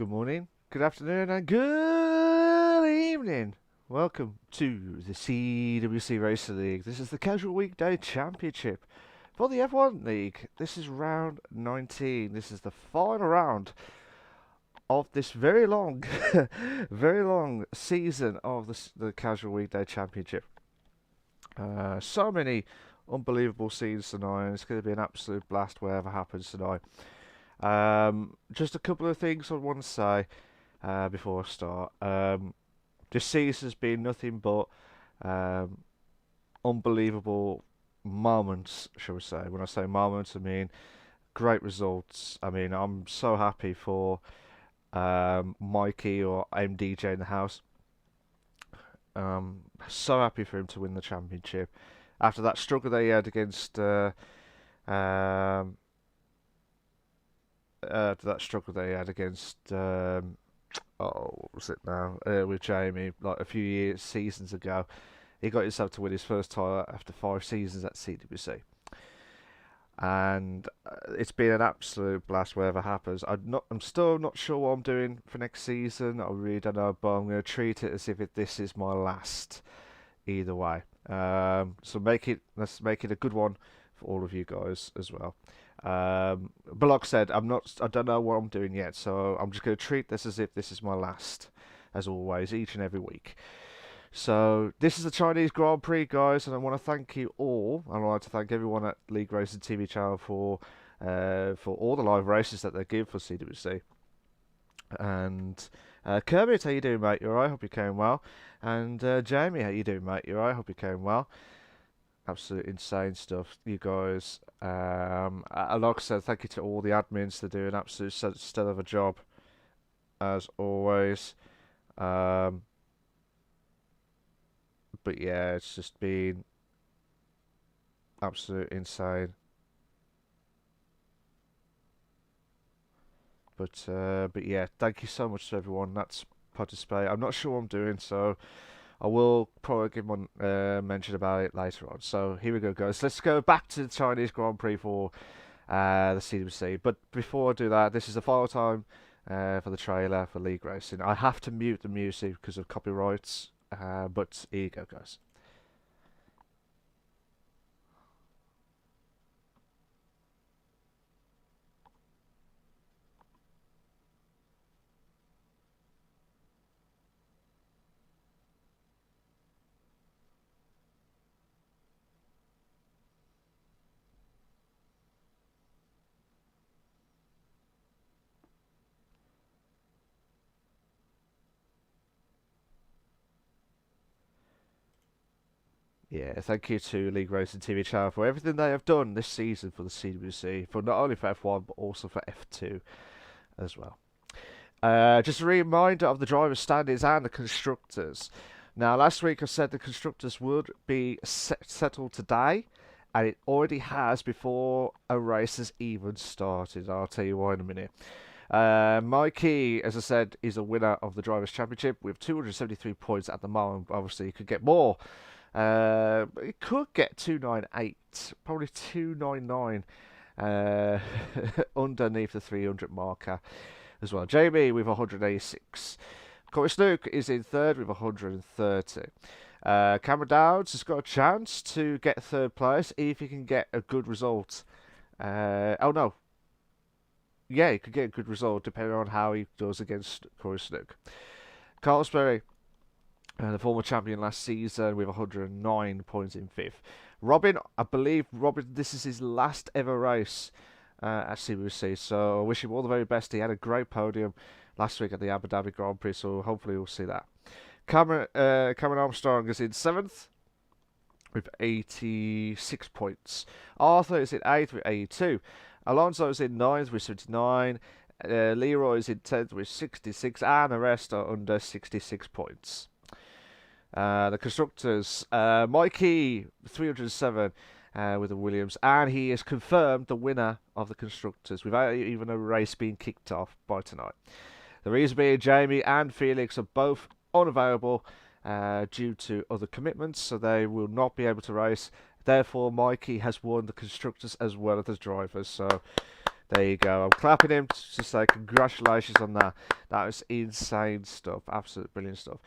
Good morning, good afternoon, and good evening. Welcome to the CWC Racer League. This is the Casual Weekday Championship for the F1 League. This is round 19. This is the final round of this very long, very long season of the Casual Weekday Championship. So many unbelievable scenes tonight, and it's going to be an absolute blast whatever happens tonight. Just a couple of things I want to say before I start. This season has been nothing but unbelievable moments, shall we say. When I say moments, I mean great results. I mean, I'm so happy for Mikey or MDJ in the house. So happy for him to win the championship after that struggle that he had against what was it now? With Jamie, like a few seasons ago. He got himself to win his first title after 5 seasons at CWC. And it's been an absolute blast wherever happens. I'm still not sure what I'm doing for next season. I really don't know, but I'm going to treat it as if this is my last either way. So let's make it a good one for all of you guys as well. But like I said, I don't know what I'm doing yet, so I'm just going to treat this as if this is my last, as always, each and every week. So this is the Chinese Grand Prix, guys, and I want to thank you all. I'd like to thank everyone at LeagueRacing TV channel for all the live races that they give for CWC. And Kermit, how you doing, mate? You alright? Hope you're going well. And Jamie, how you doing, mate? You alright? Hope you're going well. Absolute insane stuff, you guys. Like I said, thank you to all the admins. They do an absolute stellar of a job, as always. But yeah, it's just been absolute insane. But yeah, thank you so much to everyone that's participated. I'm not sure what I'm doing, so I will probably give one mention about it later on. So here we go, guys. Let's go back to the Chinese Grand Prix for the CWC. But before I do that, this is the final time for the trailer for LeagueRacing. I have to mute the music because of copyrights. But here you go, guys. Yeah, thank you to LeagueRacing TV channel for everything they have done this season for the CWC, for not only for F1 but also for F2 as well. Just a reminder of the driver's standings and the constructors. Now, last week I said the constructors would be settled today, and it already has before a race has even started. I'll tell you why in a minute. Mikey, as I said, is a winner of the Drivers' Championship with 273 points at the moment. Obviously, he could get more. It could get 298, probably 299 underneath the 300 marker as well. Jamie with 186. Corey Snook is in third with 130. Cameron Dowds has got a chance to get third place if he can get a good result. Oh no. Yeah, he could get a good result depending on how he does against Corey Snook. Carl Sperry, the former champion last season with 109 points in 5th. Robin, I believe this is his last ever race at CWC, so I wish him all the very best. He had a great podium last week at the Abu Dhabi Grand Prix, so hopefully we'll see that. Cameron Armstrong is in 7th with 86 points. Arthur is in 8th with 82. Alonso is in 9th with 79. Leroy is in 10th with 66, and the rest are under 66 points. The constructors, Mikey 307 with the Williams, and he is confirmed the winner of the constructors without even a race being kicked off by tonight. The reason being Jamie and Felix are both unavailable due to other commitments, so they will not be able to race. Therefore, Mikey has won the constructors as well as the drivers. So There you go. I'm clapping him to say congratulations on that. That was insane stuff. Absolutely brilliant stuff.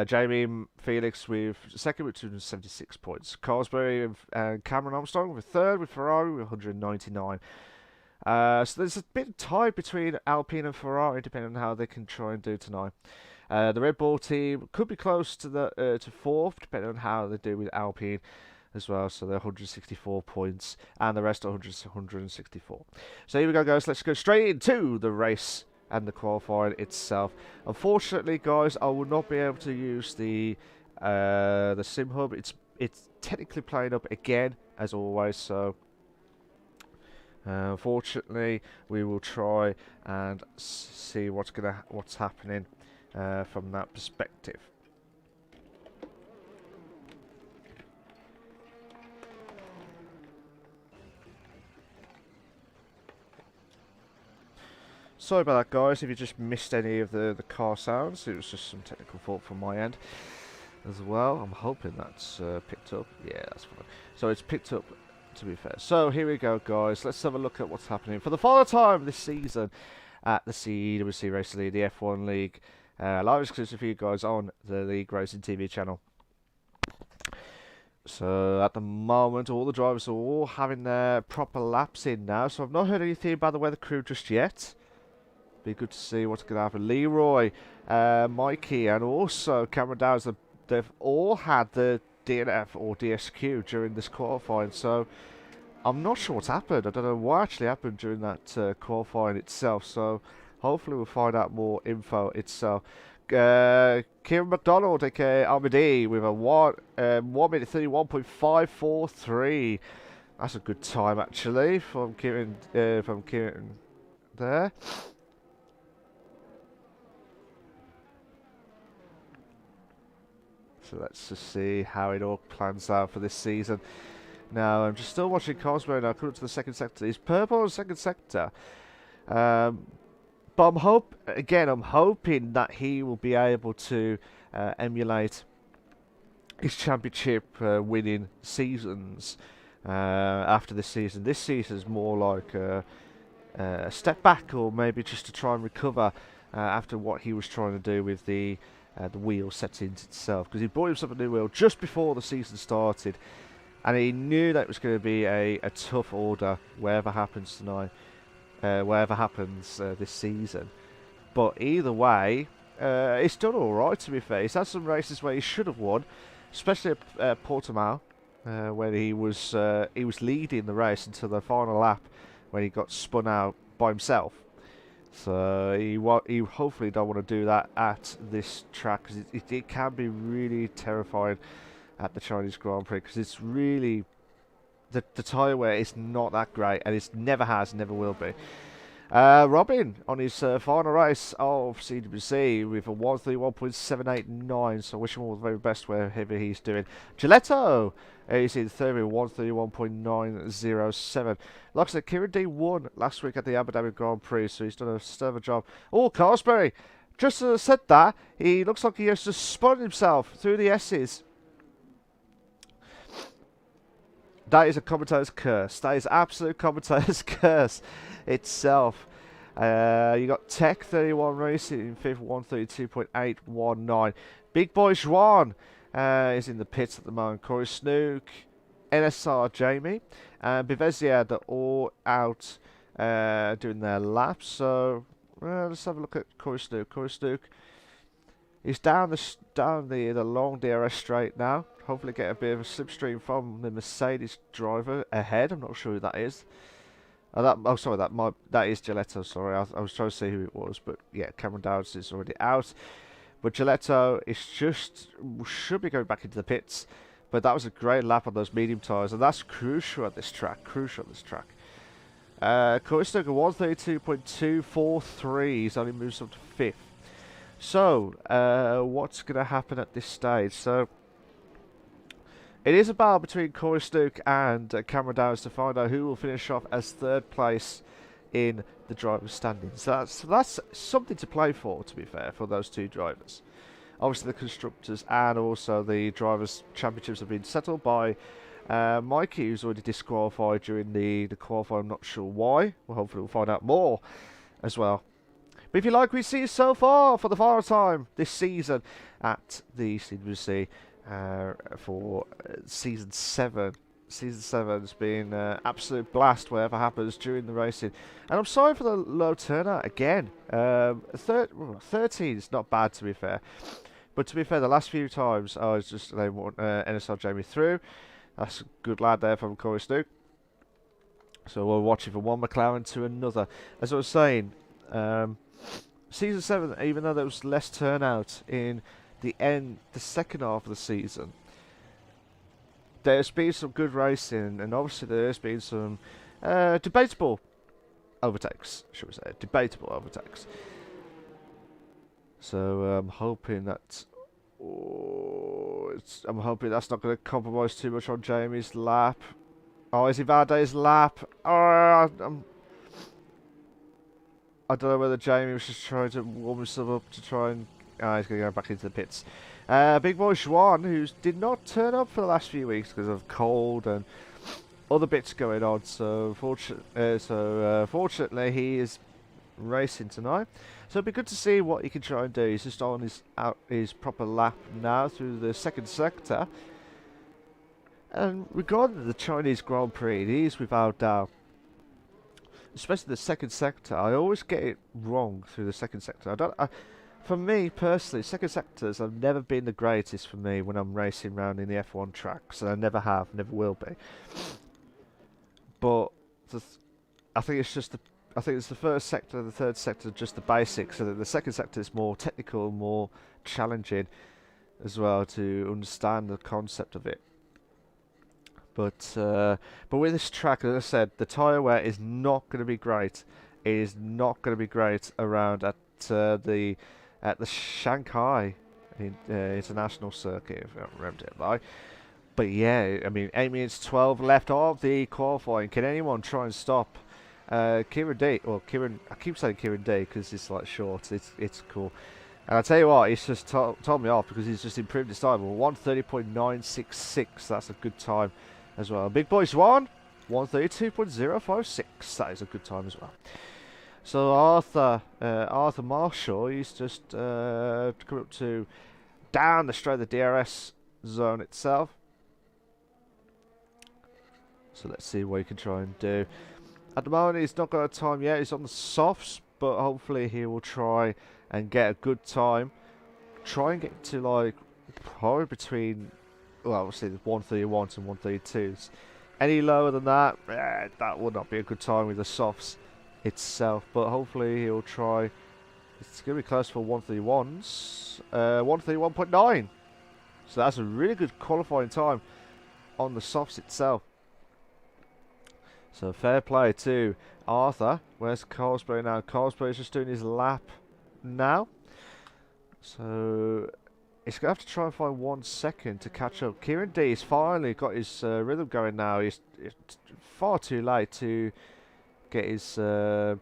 Jamie Felix with second with 276 points. Carsberry and Cameron Armstrong with third with Ferrari with 199. So there's a bit of tie between Alpine and Ferrari depending on how they can try and do tonight. The Red Bull team could be close to the to fourth depending on how they do with Alpine as well, so they're 164 points, and the rest are 164. So here we go, guys. Let's go straight into the race and the qualifying itself. Unfortunately, guys, I will not be able to use the sim hub. It's technically playing up again as always, so unfortunately, we will try and see what's happening from that perspective. Sorry about that, guys, if you just missed any of the car sounds. It was just some technical fault from my end as well. I'm hoping that's picked up. Yeah, that's fine. So it's picked up, to be fair. So here we go, guys. Let's have a look at what's happening for the final time this season at the CWC Race League, the F1 League. Live exclusive for you guys on the LeagueRacing TV channel. So at the moment, all the drivers are all having their proper laps in now. So I've not heard anything about the weather crew just yet. Be good to see what's going to happen. Leroy, Mikey, and also Cameron Downs, they've all had the DNF or DSQ during this qualifying. So I'm not sure what's happened. I don't know what actually happened during that qualifying itself. So hopefully we'll find out more info itself. Kieran McDonald, aka Armady, with a 1 minute 31.543. That's a good time actually from Kieran. There. So let's just see how it all plans out for this season. Now, I'm just still watching Cosmo now. Coming up to the second sector. He's purple on the second sector. But I'm hoping that he will be able to emulate his championship winning seasons after this season. This season is more like a step back, or maybe just to try and recover after what he was trying to do with the wheel settings itself, because he bought himself a new wheel just before the season started, and he knew that it was going to be a tough order wherever happens tonight, wherever happens this season. But either way, it's done all right. To be fair, he's had some races where he should have won, especially at Portimao, when he was leading the race until the final lap, when he got spun out by himself. So he hopefully don't want to do that at this track, because it can be really terrifying at the Chinese Grand Prix, because it's really the tyre wear is not that great, and it never will be. Robin on his final race of CWC with a 131.789, so I wish him all the very best wherever he's doing. Giletto is in third with 131.907. Like I said, Kieran D won last week at the Abu Dhabi Grand Prix, so he's done a stellar job. Oh, Carsberry, just as I said that, he looks like he has just spun himself through the S's. That is a commentator's curse. That is absolute commentator's curse itself. You got Tech 31 Racing in fifth, 132.819. Big Boy Juan is in the pits at the moment. Corey Snook, NSR Jamie, and Bivezia, they're all out doing their laps. So let's have a look at Corey Snook. Corey Snook is down the long DRS straight now. Hopefully get a bit of a slipstream from the Mercedes driver ahead. I'm not sure who that is. That is Giletto. Sorry, I was trying to see who it was, but yeah, Cameron Dowds is already out. But Giletto should be going back into the pits. But that was a great lap on those medium tyres, and that's crucial at this track. Corey Stoker 132.243. He's only moves up to fifth. So what's going to happen at this stage? So it is a battle between Corey Stook and Cameron Downs to find out who will finish off as third place in the driver's standings. So that's something to play for, to be fair, for those two drivers. Obviously, the constructors and also the drivers' championships have been settled by Mikey, who's already disqualified during the qualifying, I'm not sure why. Well, hopefully we'll find out more as well. But if you like what you see so far for the final time this season at the CWC for Season 7. Season 7 has been an absolute blast whatever happens during the racing. And I'm sorry for the low turnout again. 13 is not bad, to be fair. But to be fair, the last few times I was just they want NSL Jamie through. That's a good lad there from Corey Snook. So we're watching from one McLaren to another. As I was saying, Season 7, even though there was less turnout in the second half of the season, there's been some good racing, and obviously there's been some debatable overtakes, should we say, debatable overtakes. So I'm hoping that I'm hoping that's not going to compromise too much on Jamie's lap. Oh, is it Valde's lap? Oh, I don't know whether Jamie was just trying to warm himself up to try and... Oh, he's going to go back into the pits. Big boy Juan, who did not turn up for the last few weeks because of cold and other bits going on. So, fortunately, he is racing tonight. So it'll be good to see what he can try and do. He's just on his proper lap now through the second sector. And regarding the Chinese Grand Prix, it is without doubt, especially the second sector, I always get it wrong through the second sector. For me personally, second sectors have never been the greatest for me when I'm racing around in the F1 tracks, and I never have, never will be. But I think it's just the first sector and the third sector just the basics, so that the second sector is more technical, more challenging as well to understand the concept of it. But with this track, as I said, the tyre wear is not going to be great. It is not going to be great around at the Shanghai International Circuit, if I remember it right. But yeah, I mean, 8 minutes 12 left of the qualifying. Can anyone try and stop Kieran D? Well, Kieran, I keep saying Kieran D because it's like short. It's cool. And I'll tell you what, he's just told me off because he's just improved his time. 1:30.966. That's a good time as well. Big boys won 1:32.056. That is a good time as well. So Arthur Marshall, he's just come up to down the straight of the DRS zone itself. So let's see what he can try and do. At the moment, he's not got a time yet. He's on the softs, but hopefully he will try and get a good time. Try and get to like probably between, well, obviously the 1:31s and 1:32s. Any lower than that, that would not be a good time with the softs itself. But hopefully he'll try. It's going to be close for 1:31s. 1:31.9. So that's a really good qualifying time on the softs itself. So fair play to Arthur. Where's Carlsberg now? Carlsberg is just doing his lap now. So he's going to have to try and find 1 second to catch up. Kieran D has finally got his rhythm going now. It's far too late to get his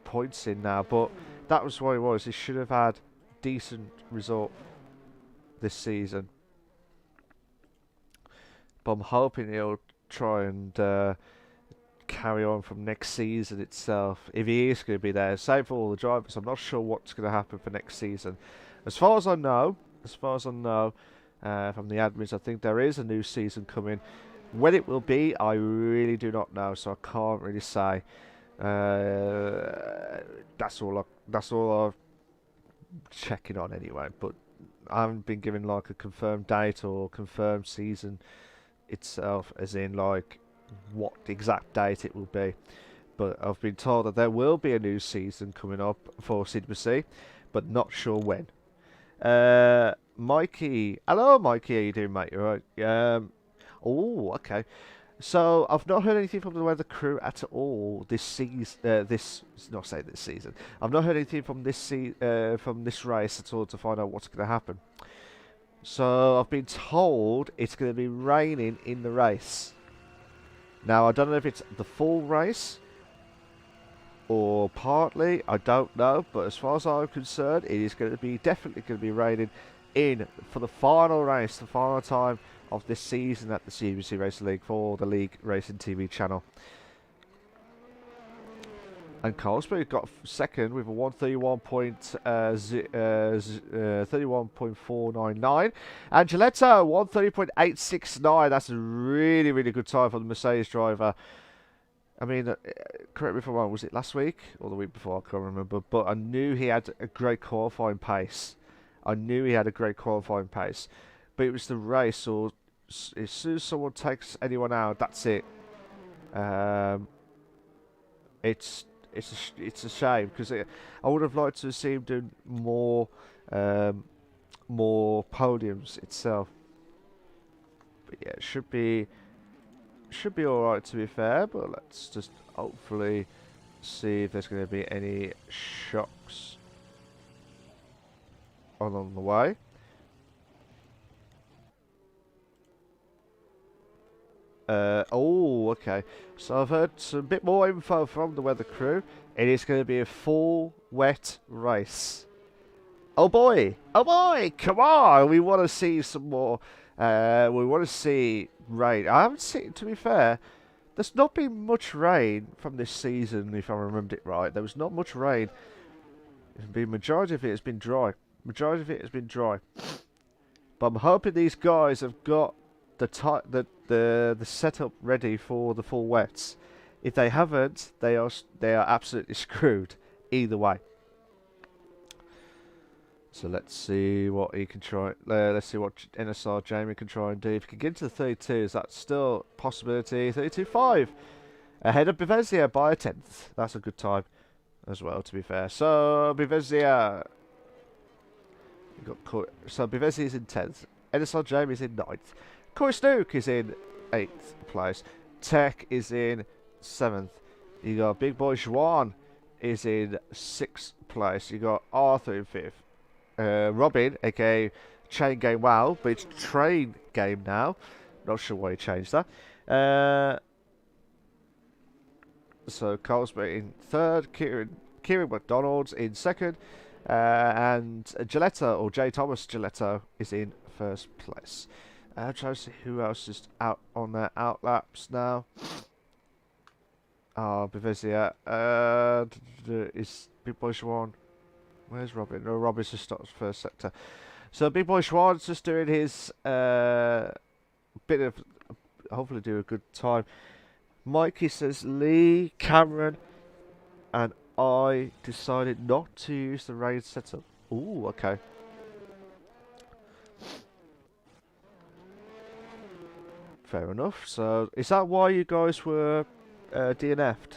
points in now. But that was what it was. He should have had decent result this season. But I'm hoping he'll try and carry on from next season itself, if he is going to be there. Same for all the drivers. I'm not sure what's going to happen for next season. As far as I know, from the admins, I think there is a new season coming. When it will be, I really do not know, so I can't really say. That's all I'm checking on anyway. But I haven't been given like a confirmed date or confirmed season itself, as in like what exact date it will be. But I've been told that there will be a new season coming up for CWC, but not sure when. Mikey, hello Mikey, how you doing, mate? You alright? Oh, okay. So I've not heard anything from the weather crew at all this season. This season. I've not heard anything from this race at all to find out what's going to happen. So I've been told it's going to be raining in the race. Now, I don't know if it's the full race or partly. I don't know. But as far as I'm concerned, it is going to be definitely going to be raining in for the final race, the final time of this season at the CWC Racing League for the League Racing TV channel. And Carlsberg got second with a 131.499. And Gilletta 130.869. That's a really, really good time for the Mercedes driver. I mean, correct me if I'm wrong, was it last week or the week before? I can't remember. But I knew he had a great qualifying pace. But it was the race, or as soon as someone takes anyone out, that's it. It's a shame, because I would have liked to have seen him doing more podiums itself. But yeah, it should be all right, to be fair. But let's just hopefully see if there's going to be any shocks along the way. Oh, okay. So I've heard some bit more info from the weather crew. It is going to be a full wet race. Oh boy! Oh boy! Come on! We want to see some more. We want to see rain. I haven't seen, to be fair, there's not been much rain from this season, if I remembered it right. There was not much rain. The majority of it has been dry. But I'm hoping these guys have got the setup ready for the full wets. If they haven't, they are absolutely screwed either way. So let's see what he can try. Let's see what NSR Jamie can try and do. If he can get into the 32s, that's still a possibility. 32.5 ahead of Bevezia by a 10th. That's a good time as well, to be fair. So Bevezia so Bevezia is in 10th. NSR Jamie is in 9th. Corey Snook is in 8th place. Tech is in 7th. You got Big Boy Juan is in 6th place. You got Arthur in 5th. Robin, aka Chain Game Wow, but it's Train Game now. Not sure why he changed that. So Carlsberg in 3rd. Kieran McDonald's in 2nd. And Gilletta, or J. Thomas Gilletta, is in 1st place. I'm trying to see who else is out on their outlaps now. Oh, Bevezia. Is Big Boy Schwan. Where's Robin? No, Robin's just started first sector. So Big Boy Schwan's just doing his bit of, hopefully do a good time. Mikey says Lee, Cameron, and I decided not to use the raid setup. Ooh, okay. Fair enough. So, is that why you guys were DNF'd?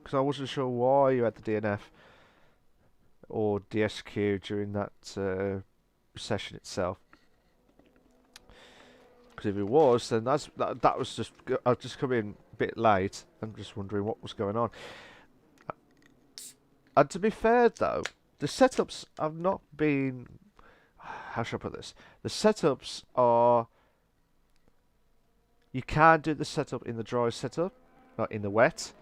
Because I wasn't sure why you had the DNF or DSQ during that session itself. Because if it was, then that was just, I've just come in a bit late. I'm just wondering what was going on. And to be fair though, the setups have not been, how should I put this? The setups are, you can do the setup in the dry setup, not in the wet.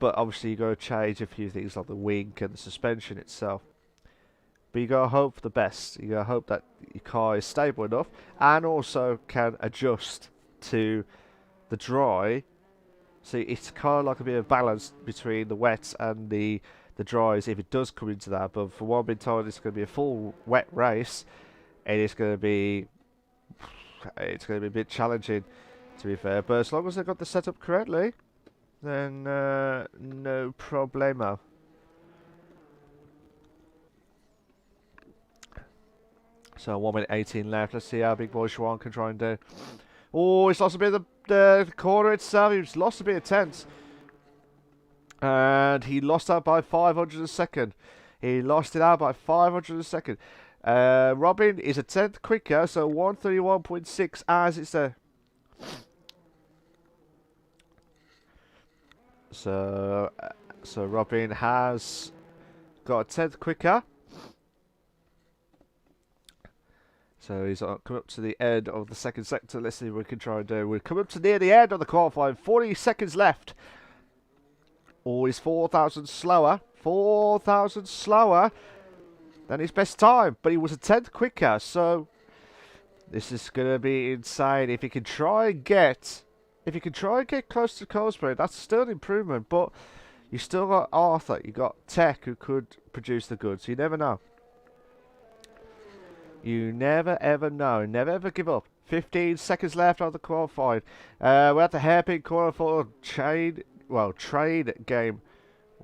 But obviously you got to change a few things like the wing and the suspension itself. But you got to hope for the best. You got to hope that your car is stable enough and also can adjust to the dry. So it's kind of like a bit of balance between the wets and the dries if it does come into that. But for what I've been told, it's going to be a full wet race, and it's going to be a bit challenging, to be fair. But as long as they've got the setup correctly, then no problemo. So 1 minute 18 left. Let's see how Big Boy Schwan can try and do. Oh, he's lost a bit of the corner itself. He's lost a bit of tense. And he lost out by 500 a second. He lost it out by 500 a second. Robin is a 10th quicker, so 131.6 as it's a. So Robin has got a 10th quicker. So he's come up to the end of the second sector. Let's see what we can try and do. We're coming up to near the end of the qualifying. 40 seconds left. Oh, he's 4,000 slower. 4,000 slower. than his best time, but he was a tenth quicker. So this is gonna be insane. If he can try and get, close to Colesbury, that's still an improvement. But you still got Arthur, you got Tech, who could produce the goods. You never know. You never ever know. Never ever give up. 15 seconds left on the qualifying. We're at the hairpin corner for trade game.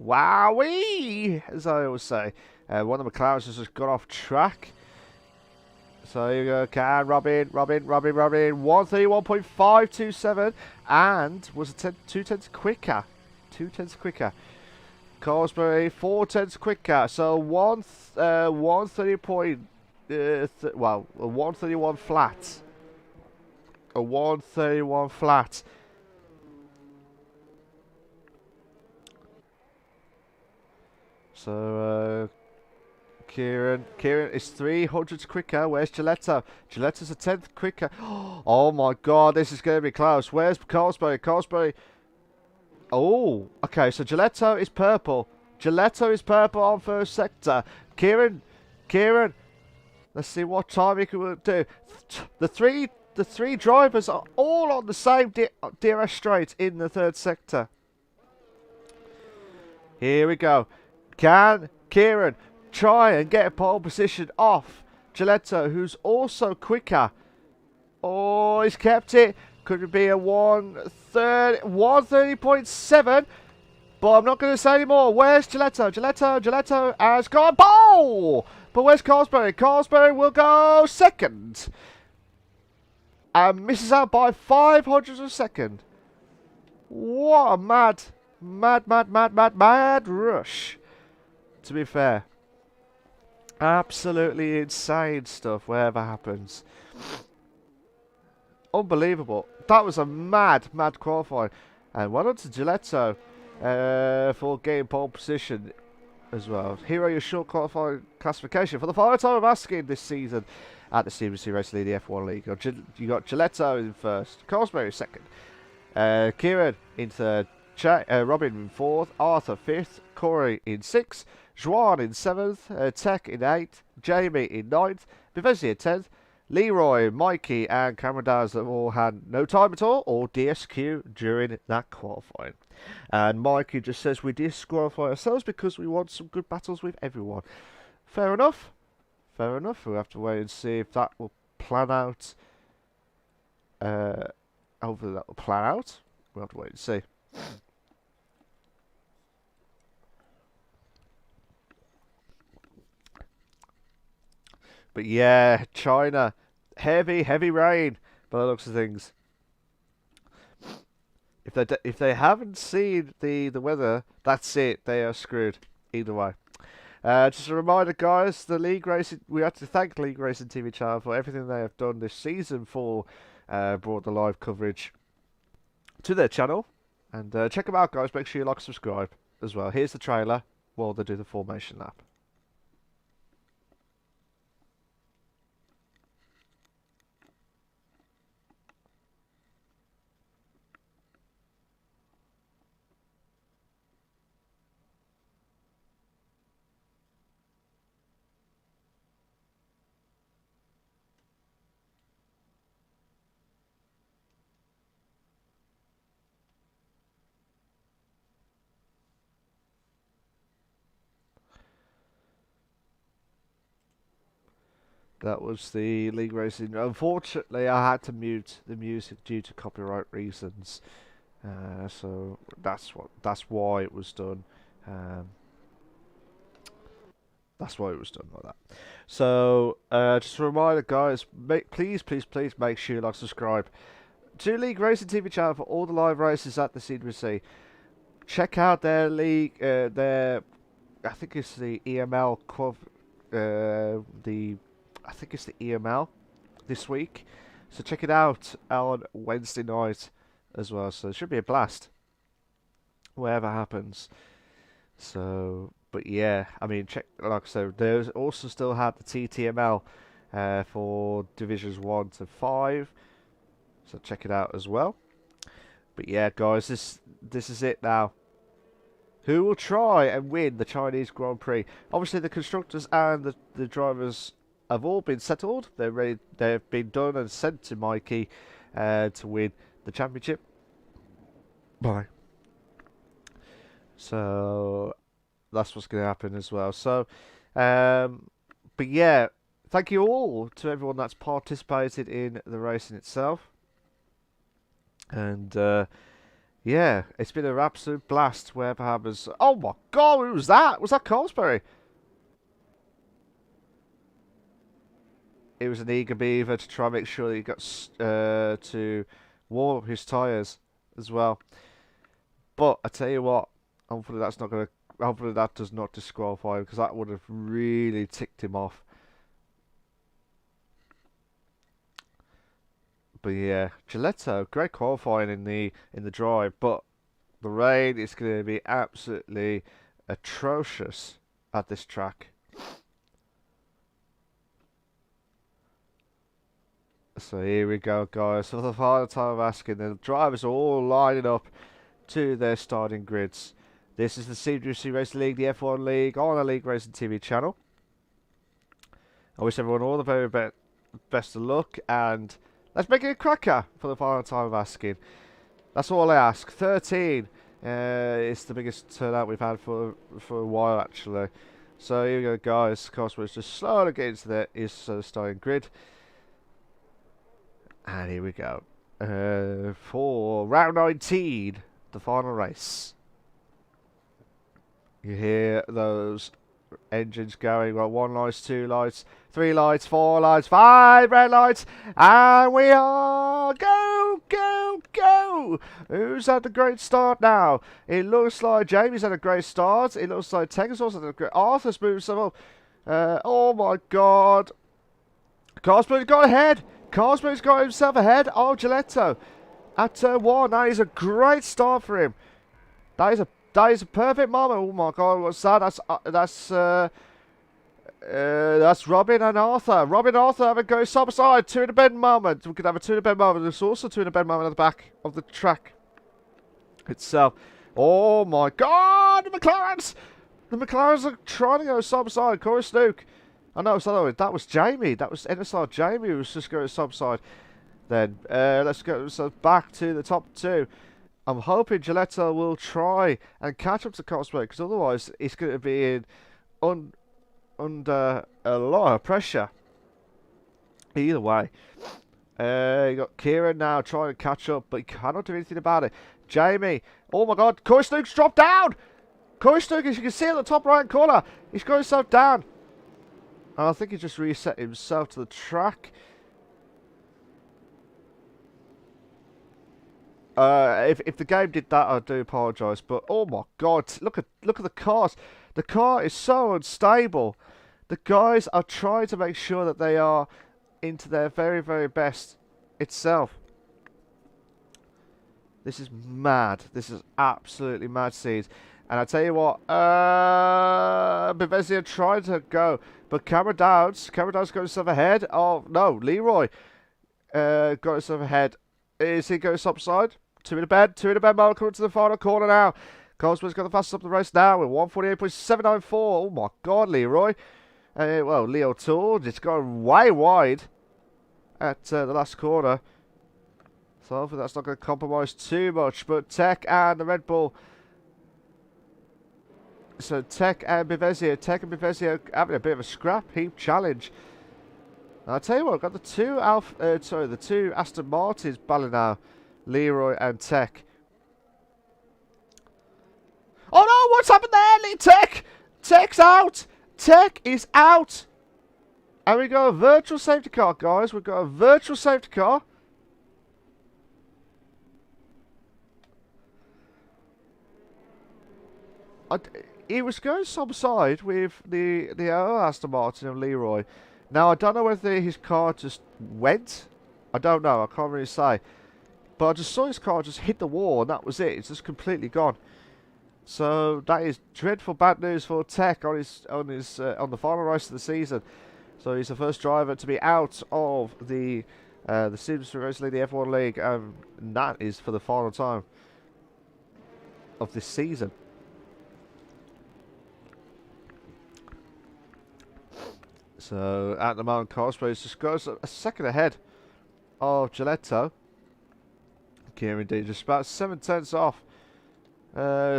Wowee! As I always say. One of the McLarens has just got off track. So you go, Robin. 131.527 and was a 2/10 quicker. 2/10 quicker. Colesbury 4/10 quicker. So 130. A 131 flat. A 131 flat. So, Kieran is 300 quicker. Where's Giletto? Giletto's a 10th quicker. Oh my god, this is going to be close. Where's Colesbury? Oh, okay, so Giletto is purple. On first sector. Kieran. Let's see what time he can do. The three drivers are all on the same DRS straight in the third sector. Here we go. Can Kieran try and get a pole position off Giletto, who's also quicker? Oh, he's kept it. Could it be a 130.7? But I'm not going to say anymore. Where's Giletto? Giletto has got a pole! But where's Colesbury? Colesbury will go second. And misses out by 500 of a second. What a mad rush. To be fair. Absolutely insane stuff, wherever happens. Unbelievable. That was a mad qualifying. And well done to Giletto for getting pole position as well. Here are your short qualifying classification for the final time I'm asking this season at the CWC Racing League, the F1 League. You got Giletto in first, Colesbury second, Kieran in third, Robin in fourth, Arthur fifth, Corey in sixth, Juan in seventh, Tech in eighth, Jamie in ninth, Bivesi in 10th, Leroy, Mikey and Cameron Downs have all had no time at all or DSQ during that qualifying. And Mikey just says we disqualify ourselves because we want some good battles with everyone. Fair enough. We'll have to wait and see if that will plan out. Hopefully that will plan out. We'll have to wait and see. But yeah, China, heavy rain by the looks of things. If they haven't seen the weather, that's it. They are screwed either way. Just a reminder, guys, the LeagueRacing. We have to thank LeagueRacing TV channel for everything they have done this season for brought the live coverage to their channel. And check them out, guys. Make sure you like, subscribe as well. Here's the trailer while they do the formation lap. That was the LeagueRacing. Unfortunately, I had to mute the music due to copyright reasons. So that's why it was done. That's why it was done like that. So just a reminder, guys, please make sure you like, subscribe to LeagueRacing TV channel for all the live races at the CWC. Check out their league, I think it's the EML I think it's the EML this week. So check it out on Wednesday night as well. So it should be a blast, whatever happens. So, but yeah, I mean, like I said, there's also still had the TTML for divisions 1 to 5. So check it out as well. But yeah, guys, this is it now. who will try and win the Chinese Grand Prix. Obviously, the constructors and the drivers have all been settled. They're ready. They've been done and sent to Mikey to win the championship. Bye. So that's what's going to happen as well. So, but yeah, thank you all to everyone that's participated in the racing itself. And yeah, it's been an absolute blast. Wherever happens. Oh my God, who was that? Was that Colesbury? It was an eager beaver to try and make sure that he got to warm up his tyres as well. But I tell you what, hopefully that's not going to. Hopefully that does not disqualify him, because that would have really ticked him off. But yeah, Gilletto, great qualifying in the drive, but the rain is going to be absolutely atrocious at this track. So here we go, guys. For the final time of asking, the drivers are all lining up to their starting grids. This is the CWC Racing League, the F1 League, on the LeagueRacing TV channel. I wish everyone all the very best of luck, and let's make it a cracker for the final time of asking. That's all I ask. 13 is the biggest turnout we've had for a while, actually. So here we go, guys. Of course, we're just slowly getting to his starting grid. And here we go. For round 19, the final race. You hear those engines going. Well, 1 lights, 2 lights, 3 lights, 4 lights, 5 red lights. And we are go, go, go. Who's had a great start now? It looks like Jamie's had a great start. It looks like Tegan's also had a great... Arthur's moved some up. Oh my God. Carsberg's got ahead. Carsberg's got himself ahead of Gilletto at turn 1. That is a great start for him. That is a perfect moment. Oh my God, what's that? That's Robin and Arthur. Robin and Arthur have a go side by side. 2 in a bend moment. We could have a 2 in a bend moment. There's also 2 in a bend moment at the back of the track itself. Oh my God, the McLarens! The McLarens are trying to go side by side. Corey Snook. Oh no, sorry, that was Jamie. That was NSR Jamie who was just going side by side. Then let's go back to the top 2. I'm hoping Gilletto will try and catch up to Cosmo, because otherwise he's going to be under a lot of pressure. Either way. You got Kieran now trying to catch up, but he cannot do anything about it. Jamie. Oh my God. Corey Snook's dropped down. Corey Snook, as you can see in the top right corner, he's got himself down. And I think he just reset himself to the track. If the game did that, I do apologise. But oh my God, look at the cars. The car is so unstable. The guys are trying to make sure that they are into their very, very best itself. This is mad. This is absolutely mad scenes. And I tell you what, Bevezia tried to go, but Cameron Dowds got himself ahead. Oh no, Leroy got himself ahead. Is he going upside? 2 in a bed moment coming to the final corner now. Cosmo's got the fastest up the race now with 148.794. Oh my God, Leroy. Well, Leo Tour just gone way wide at the last corner. So hopefully that's not going to compromise too much. But Tech and the Red Bull. So Tech and Bevezia having a bit of a scrap heap challenge. And I'll tell you what, I've got the two Aston Martins battling now. Leroy and Tech. Oh no, what's happened there? Tech! Tech's out! Tech is out! And we got a virtual safety car, guys. We've got a virtual safety car. He was going some side with the Aston Martin and Leroy. Now, I don't know whether his car just went. I don't know. I can't really say. But I just saw his car just hit the wall, and that was it. It's just completely gone. So that is dreadful bad news for Tech on the final race of the season. So he's the first driver to be out of the CWC Racing League, the F1 League, and that is for the final time of this season. So at the moment, Cosplay just goes a second ahead of Giletto. Kieran D just about 7/10 off.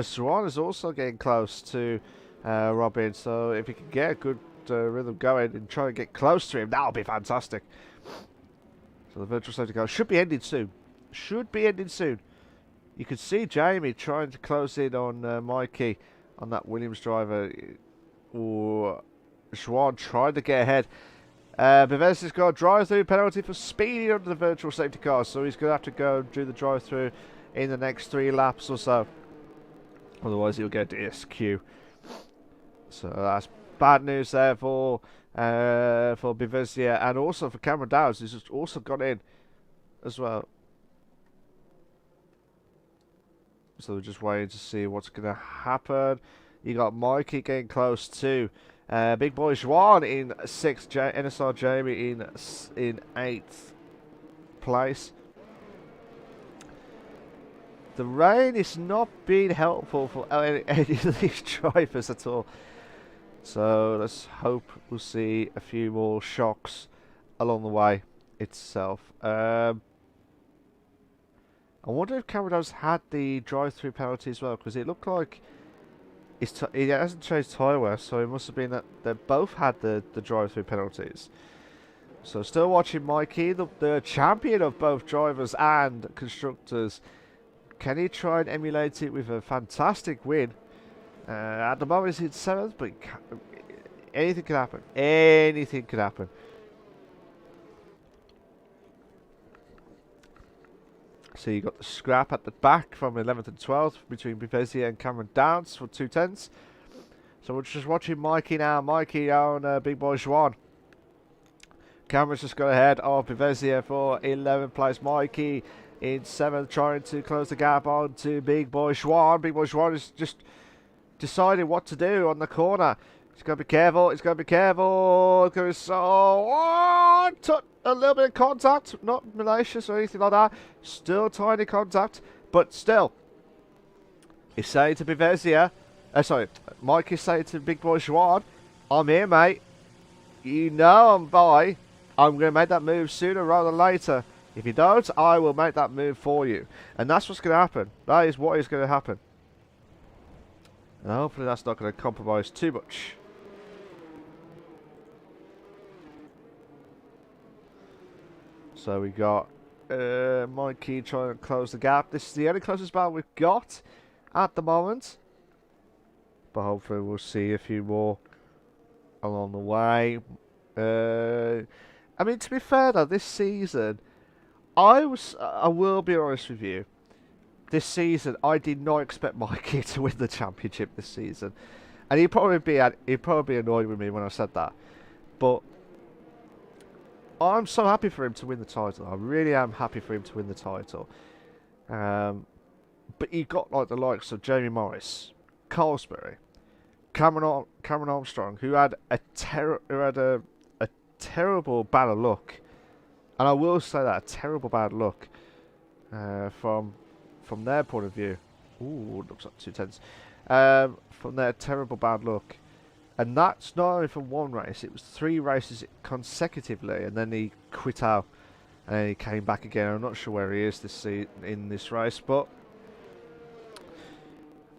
Swan is also getting close to Robin, so if you can get a good rhythm going and try and get close to him, that'll be fantastic. So the virtual safety car should be ending soon. Should be ending soon. You can see Jamie trying to close in on Mikey on that Williams driver. Or Schwan trying to get ahead. Bethesda's got a drive-through penalty for speeding under the virtual safety car, so he's going to have to go do the drive-through in the next 3 laps or so. Otherwise, he'll get DSQ. So that's bad news there for Bethesda and also for Cameron Downs, who's also got in as well. So we're just waiting to see what's going to happen. You got Mikey getting close to Big Boy Juan in 6th, NSR Jamie in 8th place. The rain is not being helpful for any of these drivers at all. So let's hope we'll see a few more shocks along the way itself. I wonder if Cameron's had the drive-through penalty as well, because it looked like it hasn't changed tyre wear, so it must have been that they both had the drive-through penalties. So still watching Mikey, the champion of both drivers and constructors. Can he try and emulate it with a fantastic win? At the moment he's in 7th, but anything could happen. Anything could happen. So you got the scrap at the back from 11th and 12th between Bethesda and Cameron Downs for 2/10. So we're just watching Mikey now. Mikey on Big Boy Juan. Cameron's just got ahead of Bethesda for 11th place. Mikey in 7th, trying to close the gap on to Big Boy Juan. Big Boy Juan is just deciding what to do on the corner. He's got to be careful. He's got to be careful. Took a little bit of contact. Not malicious or anything like that. Still tiny contact. But still. He's saying to Bethesda. Mike is saying to Big Boy Juan, I'm here, mate. You know I'm by. I'm going to make that move sooner rather than later. If you don't, I will make that move for you. And that's what's going to happen. That is what is going to happen. And hopefully that's not going to compromise too much. So we got Mikey trying to close the gap. This is the only closest battle we've got at the moment. But hopefully we'll see a few more along the way. I mean, to be fair though, this season, I will be honest with you. This season, I did not expect Mikey to win the championship this season, and he'd probably be annoyed with me when I said that. But I'm so happy for him to win the title. I really am happy for him to win the title. But you got like the likes of Jamie Morris, Colesbury, Cameron Armstrong, who had a terrible bad of luck, and I will say that, a terrible bad luck from their point of view. Ooh, looks like 2/10. From their terrible bad luck. And that's not only from one race, it was 3 races consecutively, and then he quit out, and then he came back again. I'm not sure where he is in this race, but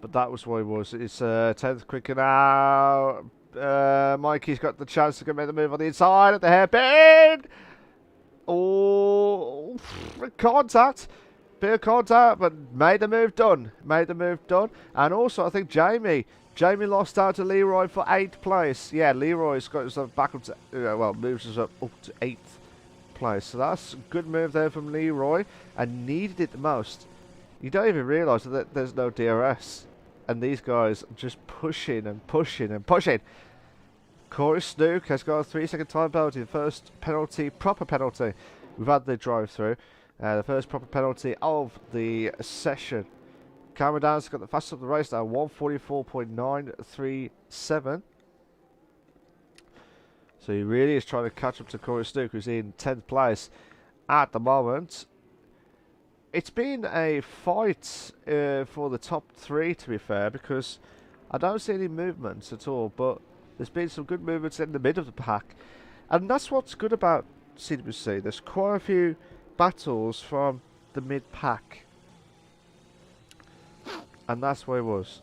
that was what he was. It's 10th quicker now. Mikey's got the chance to make the move on the inside at the hairpin. Oh, contact. Bit of contact, but made the move done. Made the move done. And also, I think Jamie lost out to Leroy for 8th place. Yeah, Leroy's got himself back up to, moves us up to 8th place. So that's a good move there from Leroy, and needed it the most. You don't even realise that there's no DRS, and these guys are just pushing and pushing and pushing. Corey Snook has got a 3-second time penalty, the first penalty, proper penalty. We've had the drive-through. The first proper penalty of the session. Cameron Downs got the fastest of the race now, 1:44.937. So he really is trying to catch up to Corey Snook, who's in 10th place at the moment. It's been a fight for the top 3, to be fair, because I don't see any movements at all. But There's been some good movements in the mid of the pack. And that's what's good about CWC. There's quite a few battles from the mid pack. And that's where it was.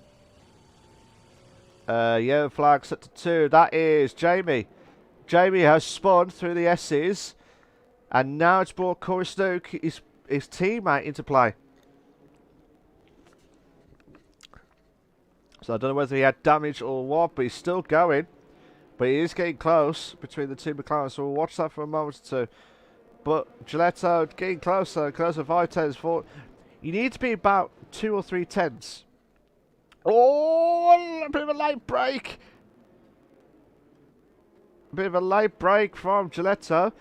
Yellow flag set to 2. That is Jamie. Jamie has spun through the S's. And now it's brought Corey Snook, his teammate, into play. So I don't know whether he had damage or what, but he's still going. But he is getting close between the two McLarens, so we'll watch that for a moment or two. But Gilletto getting closer, 5 tenths, 4. You need to be about 2 or 3 tenths. Oh, a bit of a late break. A bit of a late break from Gilletto.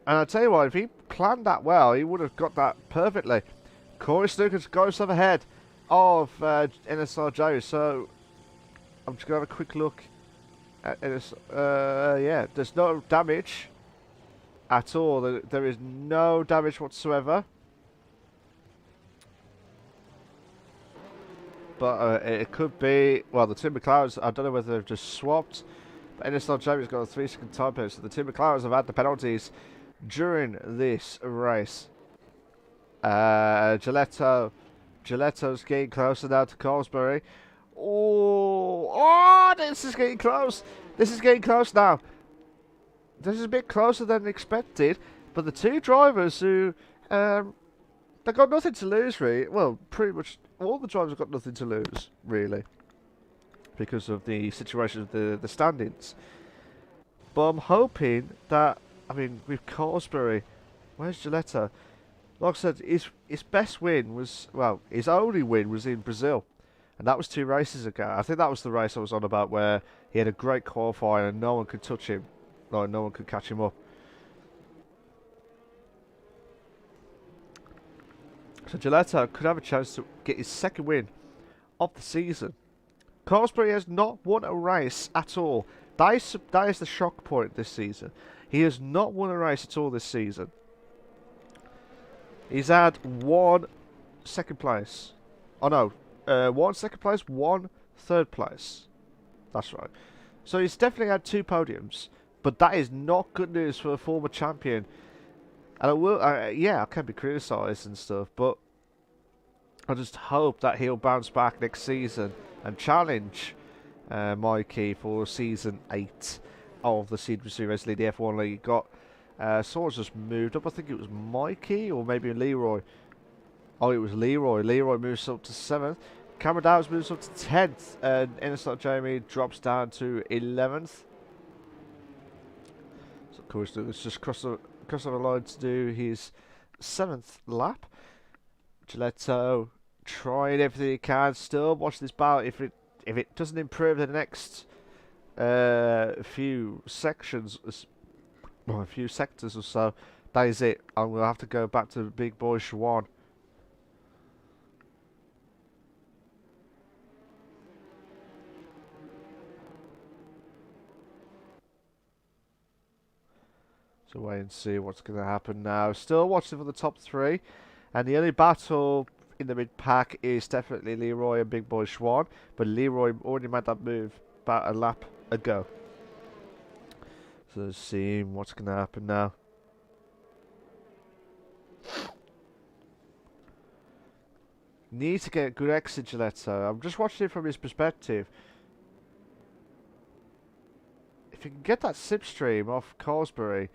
And I'll tell you what, if he planned that well, he would have got that perfectly. Corey Snookers got himself ahead of NSRJ, so I'm just going to have a quick look at NS. Yeah, there's no damage at all. There is no damage whatsoever. But it could be, well, the two McLarens, I don't know whether they've just swapped, but NSRJ has got a 3-second time period, so the two McLarens have had the penalties during this race. Gilletto's getting closer now to Colesbury. Oh, this is getting close. This is getting close now. This is a bit closer than expected, but the two drivers who, they've got nothing to lose, really. Well, pretty much all the drivers have got nothing to lose, really, because of the situation of the standings. But I'm hoping that, I mean, with Colesbury, where's Gilletto? Like I said, his best win was, well, his only win was in Brazil. And that was 2 races ago. I think that was the race I was on about where he had a great qualifying and no one could touch him. Like, no one could catch him up. So Gilletto could have a chance to get his 2nd win of the season. Colesbury has not won a race at all. That is the shock point this season. He has not won a race at all this season. He's had 1 second place. Oh no, 1 second place, 1 third place. That's right. So he's definitely had 2 podiums, but that is not good news for a former champion. And I will, yeah, I can be criticised and stuff, but I just hope that he'll bounce back next season and challenge Mikey for season 8 of the CWC Race League, the F1 League. Got someone's just moved up. I think it was Mikey or maybe Leroy. Oh, it was Leroy. Leroy moves up to 7th. Cameron Downs moves up to 10th. And Innocent Jamie drops down to 11th. So, of course, let's just cross the line to do his 7th lap. Gilletto trying everything he can. Still watch this battle. If it doesn't improve in the next few sections, well, a few sectors or so, that is it. And we'll have to go back to big boy Schwan. So wait and see what's going to happen now. Still watching for the top 3. And the only battle in the mid-pack is definitely Leroy and Big Boy Schwan. But Leroy already made that move about a lap ago. So let's see what's going to happen now. Needs to get a good exit, Gilletto. I'm just watching it from his perspective. If he can get that slipstream off Colesbury,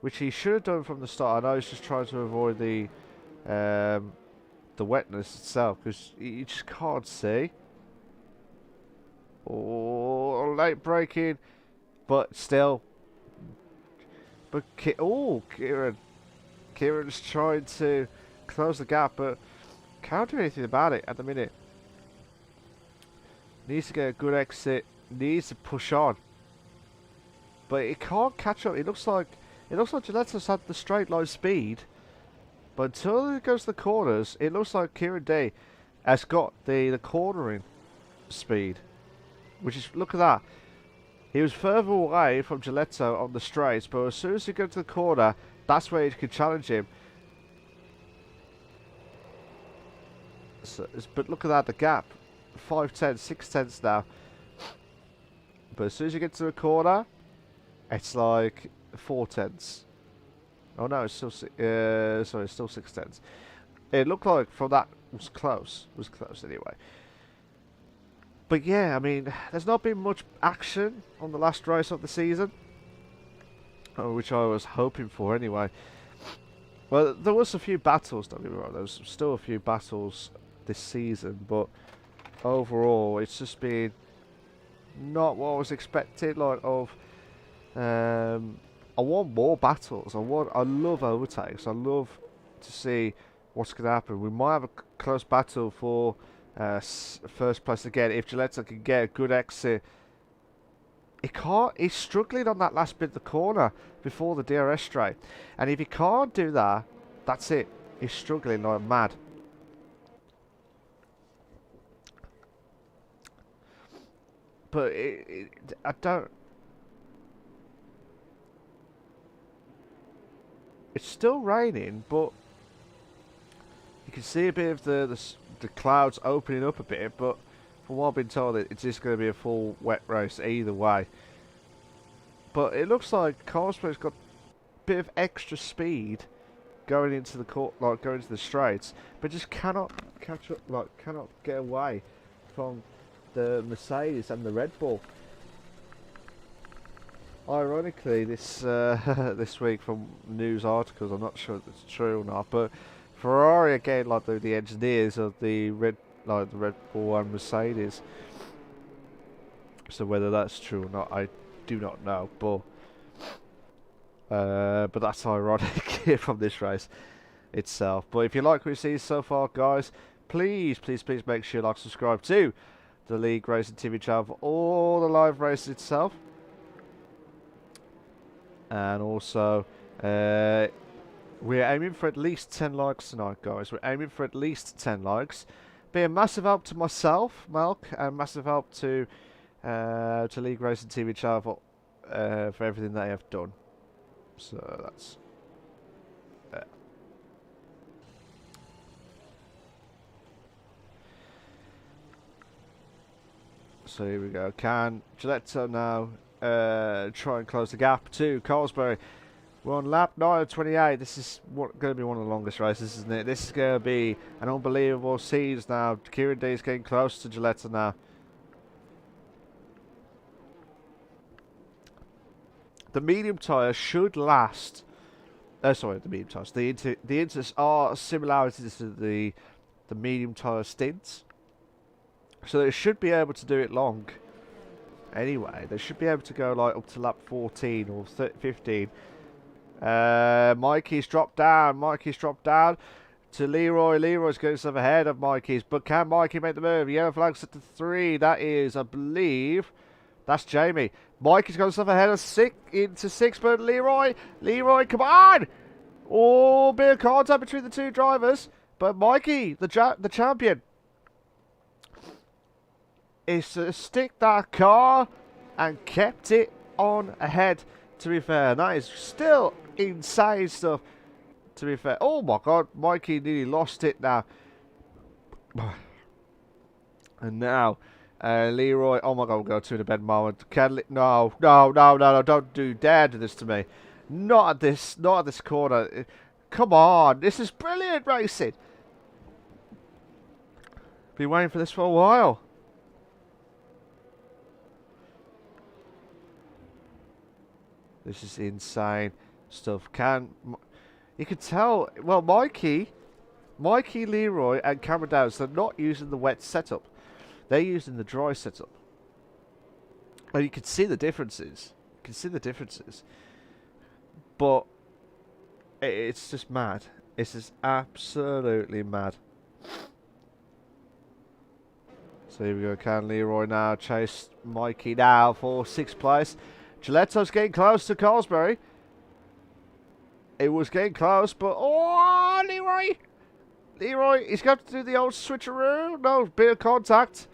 which he should have done from the start. I know he's just trying to avoid the wetness itself, because you just can't see. Oh, late braking, but still. But Kieran's trying to close the gap, but can't do anything about it at the minute. Needs to get a good exit. Needs to push on, but it can't catch up. It looks like Gilletto's had the straight line speed, but until it goes to the corners, it looks like Kieran Day has got the cornering speed. Which is, look at that. He was further away from Gilletto on the straights, but as soon as he goes to the corner, that's where he can challenge him. So, but look at that, the gap. 5 tenths, 6 tenths now. But as soon as you get to the corner, it's like 4/10. Oh no, it's still sorry, it's still 6/10. It looked like from that was close. Was close anyway. But yeah, I mean, there's not been much action on the last race of the season, which I was hoping for anyway. Well, there was a few battles, don't get me wrong, there was still a few battles this season, but overall, it's just been not what I was expecting, like, I want more battles, I love overtakes, I love to see what's going to happen. We might have a close battle for first place again, if Gilletta can get a good exit. He's struggling on that last bit of the corner before the DRS straight. And if he can't do that, that's it. He's struggling like mad. But I don't... It's still raining, but you can see a bit of the clouds opening up a bit, but from what I've been told, it's just going to be a full wet race either way. But it looks like Carlsberg's got a bit of extra speed going into the going into the straights, but just cannot catch up, cannot get away from the Mercedes and the Red Bull. Ironically, this this week from news articles, I'm not sure if it's true or not, but Ferrari again, like the engineers of the Red Bull and Mercedes. So whether that's true or not, I do not know. But that's ironic from this race itself. But if you like what you see so far, guys, please make sure you like, subscribe to the LeagueRacing TV channel for all the live races itself, and also we're aiming for at least 10 likes tonight, guys. We're aiming for at least 10 likes. Be a massive help to myself, Malk, and massive help to LeagueRacing TV channel for everything they have done. So that's so here we go. Can Gilletta now try and close the gap to Carlsberg? We're on lap 9 of 28. This is going to be one of the longest races, isn't it? This is going to be an unbelievable series now. Kieran D is getting close to Gilletta now. The medium tyre should last. Sorry, the medium tyres. The inters are similarities to the medium tyre stints, so they should be able to do it long. Anyway, they should be able to go like up to lap 14 or 15. Mikey's dropped down. Mikey's dropped down to Leroy. Leroy's going to ahead of Mikey's, but can Mikey make the move? Yellow flag set to 3. That is, I believe, that's Jamie. Mikey's going to ahead of 6 into 6, but Leroy, come on! Oh, bit of contact between the two drivers, but Mikey, the champion, is to stick that car and kept it on ahead. To be fair, and that is still insane stuff. To be fair, oh my God, Mikey nearly lost it now. And now, Leroy, oh my God, we'll go to the bed moment. No, don't dare do this to me. Not at this corner. Come on, this is brilliant racing. Been waiting for this for a while. This is insane stuff. You can tell, well, Mikey, Leroy, and Cameron Downs, they're not using the wet setup. They're using the dry setup. And you can see the differences. But it's just mad. It's just absolutely mad. So here we go. Can Leroy now chase Mikey now for 6th place? Gilletto's getting close to Carlsberg. It was getting close, but oh, Leroy, he's got to do the old switcheroo. No, bit of contact,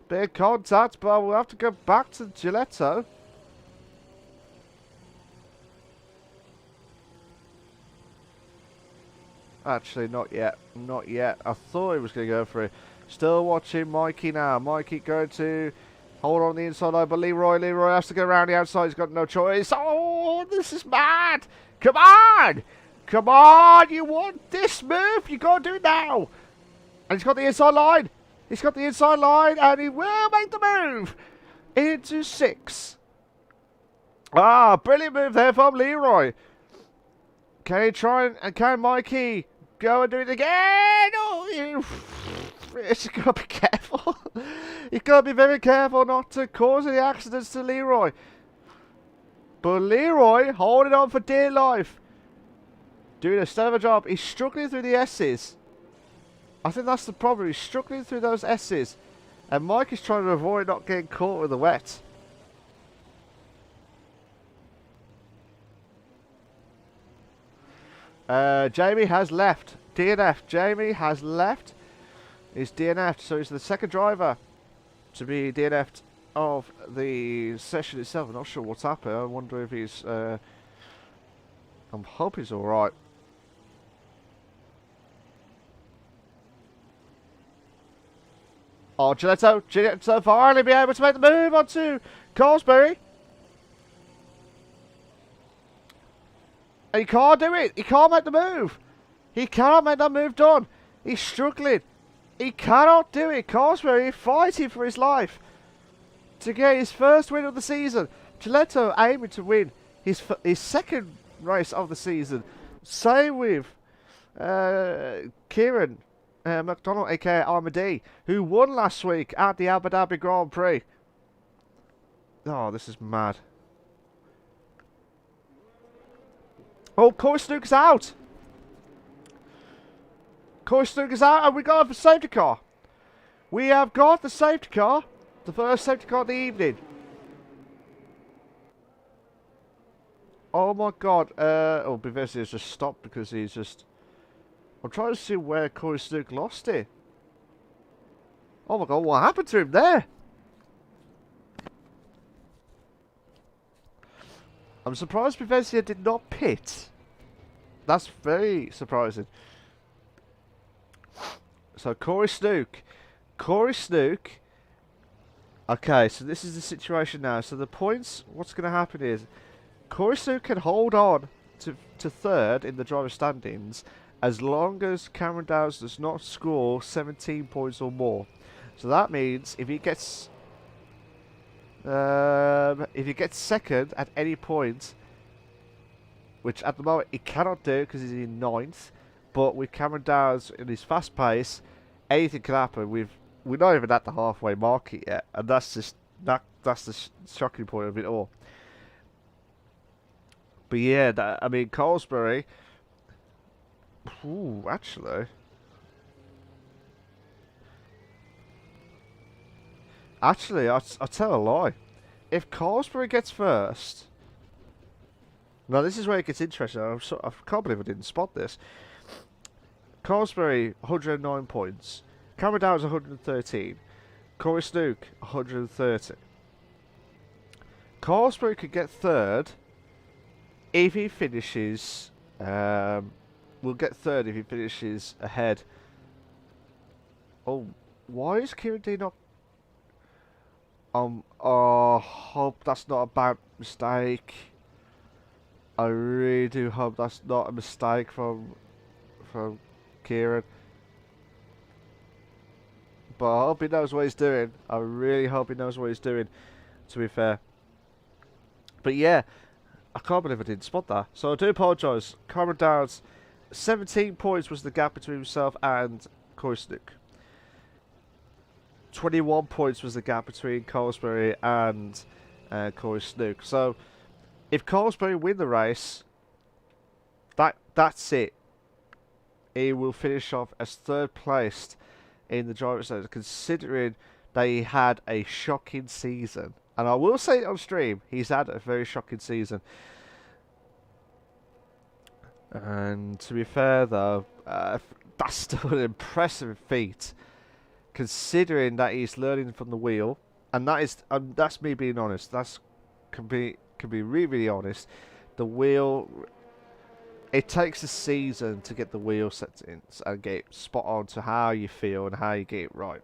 but we'll have to go back to Gilletto. Actually, not yet. I thought he was going to go for it. Still watching Mikey now. Mikey going to Hold on the inside line, but Leroy has to go around the outside. He's got no choice. Oh, this is mad. Come on. Come on. You want this move? You got to do it now. And he's got the inside line. He's got the inside line, and he will make the move into 6. Ah, brilliant move there from Leroy. Can he try and can Mikey go and do it again? Oh, you've got to be careful. You've got to be very careful not to cause any accidents to Leroy. But Leroy holding on for dear life. Doing a stellar job. He's struggling through the S's. I think that's the problem. He's struggling through those S's. And Mike is trying to avoid not getting caught with the wet. Jamie has left. DNF. Jamie has left. He's DNF'd. So he's the second driver to be DNF'd of the session itself. I'm not sure what's happened. I wonder if he's... I hope he's alright. Oh, Gilletto finally be able to make the move onto Colesbury. He can't do it. He can't make the move. He cannot make that move done. He's struggling. He cannot do it. Colesbury fighting for his life to get his first win of the season. Gilletto aiming to win his second race of the season. Same with Kieran McDonald, aka Armady, who won last week at the Abu Dhabi Grand Prix. Oh, this is mad. Oh, Corey Snook's out. Corey Snook is out, and we got a safety car. We have got the safety car, the first safety car of the evening. Oh my god. Oh, Bivesi has just stopped because he's just... I'm trying to see where Corey Snook lost it. Oh my god, what happened to him there? I'm surprised Bivesi did not pit. That's very surprising. So Corey Snook. Corey Snook. Okay, so this is the situation now. So the points, what's going to happen is Corey Snook can hold on to third in the driver standings as long as Cameron Downs does not score 17 points or more. So that means if he gets second at any point, which at the moment he cannot do because he's in 9th, but with Cameron Downs in his fast pace, anything can happen. We're not even at the halfway market yet, and that's just that's the shocking point of it all. But yeah, I mean Colesbury. Ooh, actually, I'll tell a lie. If Colesbury gets first, now this is where it gets interesting. I can't believe I didn't spot this. Colesbury 109 points, Cameron Downs 113, Corey Snook 130. Colesbury could get third if he finishes. Will get third if he finishes ahead. Oh, why is Kieran D not? Oh, hope that's not a bad mistake. I really do hope that's not a mistake from Kieran. But I hope he knows what he's doing. I really hope he knows what he's doing, to be fair. But yeah, I can't believe I didn't spot that. So I do apologise. Cameron Downs, 17 points was the gap between himself and Corey Snook. 21 points was the gap between Colesbury and Corey Snook. So if Colesbury win the race, that's it. He will finish off as third placed in the driver's seat, considering that he had a shocking season. And I will say it on stream, he's had a very shocking season. And to be fair though, that's still an impressive feat, considering that he's learning from the wheel. And that is, that's me being honest. That's can be really, really honest. The wheel, it takes a season to get the wheel settings and get it spot on to how you feel and how you get it right.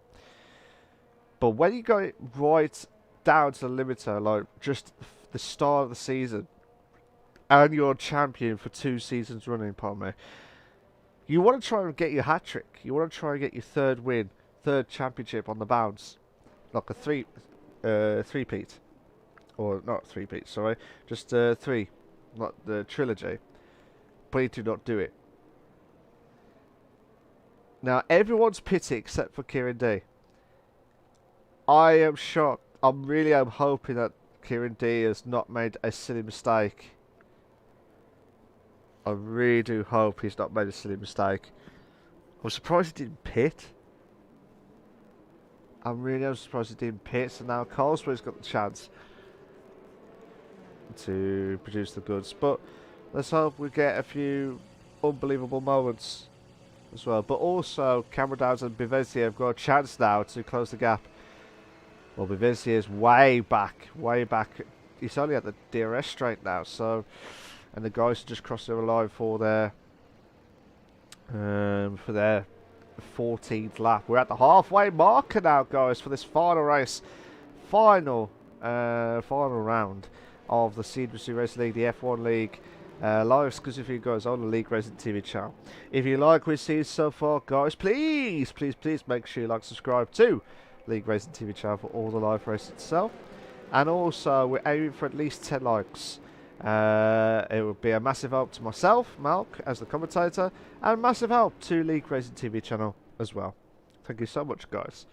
But when you got it right down to the limiter, like just the start of the season, and you're champion for 2 seasons running, pardon me, you want to try and get your hat trick. You want to try and get your 3rd win, 3rd championship on the bounce, like a three-peat, or not 3-peat, sorry, just 3, not the trilogy. But you do not do it. Now everyone's pitty except for Kieran D. I am shocked. I really am hoping that Kieran D has not made a silly mistake. I really do hope he's not made a silly mistake. I'm surprised he didn't pit. I'm really surprised he didn't pit. So now Carlsberg's got the chance to produce the goods. But let's hope we get a few unbelievable moments as well. But also, Cameron Downs and Bivezier have got a chance now to close the gap. Well, Bivizier's way back, way back. He's only at the DRS straight now, so... And the guys are just crossing the line for their 14th lap. We're at the halfway marker now, guys, for this final race. Final round of the CWC Racing League, the F1 League. Live exclusive for you guys on the LeagueRacing TV channel. If you like what you see so far, guys, please make sure you like, subscribe to LeagueRacing TV channel for all the live races itself. And also, we're aiming for at least 10 likes. It would be a massive help to myself, Malk, as the commentator, and massive help to LeagueRacing TV channel as well. Thank you so much, guys.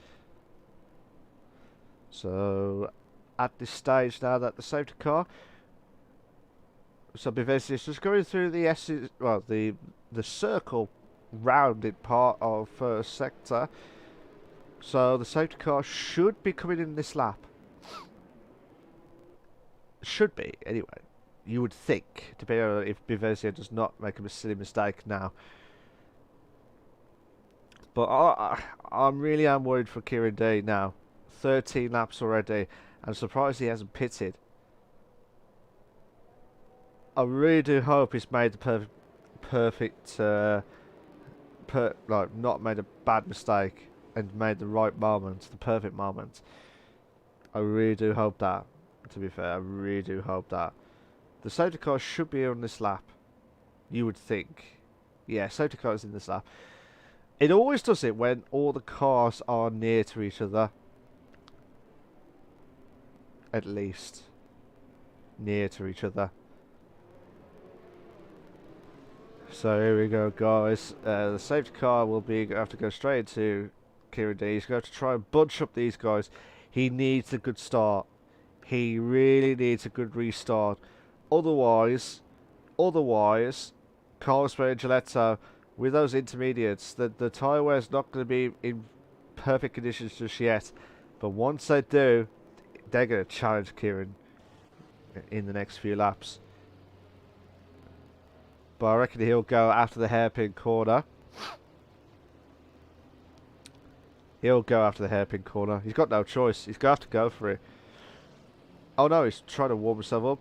So, at this stage now that the safety car, so Bivesi is just going through the the circle rounded part of first sector. So the safety car should be coming in this lap. Should be, anyway. You would think, depending on if Bivesi does not make a silly mistake now. But I really am worried for Kieran D now. 13 laps already. I'm surprised he hasn't pitted. I really do hope he's made the not made a bad mistake and made the right moment, the perfect moment. I really do hope that. To be fair, I really do hope that. The safety car should be on this lap. You would think. Yeah, safety car is in this lap. It always does it when all the cars are near to each other. At least. Near to each other. So here we go, guys. The safety car will have to go straight into Kieran D. He's going to have to try and bunch up these guys. He needs a good start. He really needs a good restart. Otherwise, Carlos and Gilletto, with those intermediates, the tyre wear is not going to be in perfect conditions just yet. But once they do, they're going to challenge Kieran in the next few laps. But I reckon he'll go after the hairpin corner. He'll go after the hairpin corner. He's got no choice. He's going to have to go for it. Oh no, he's trying to warm himself up.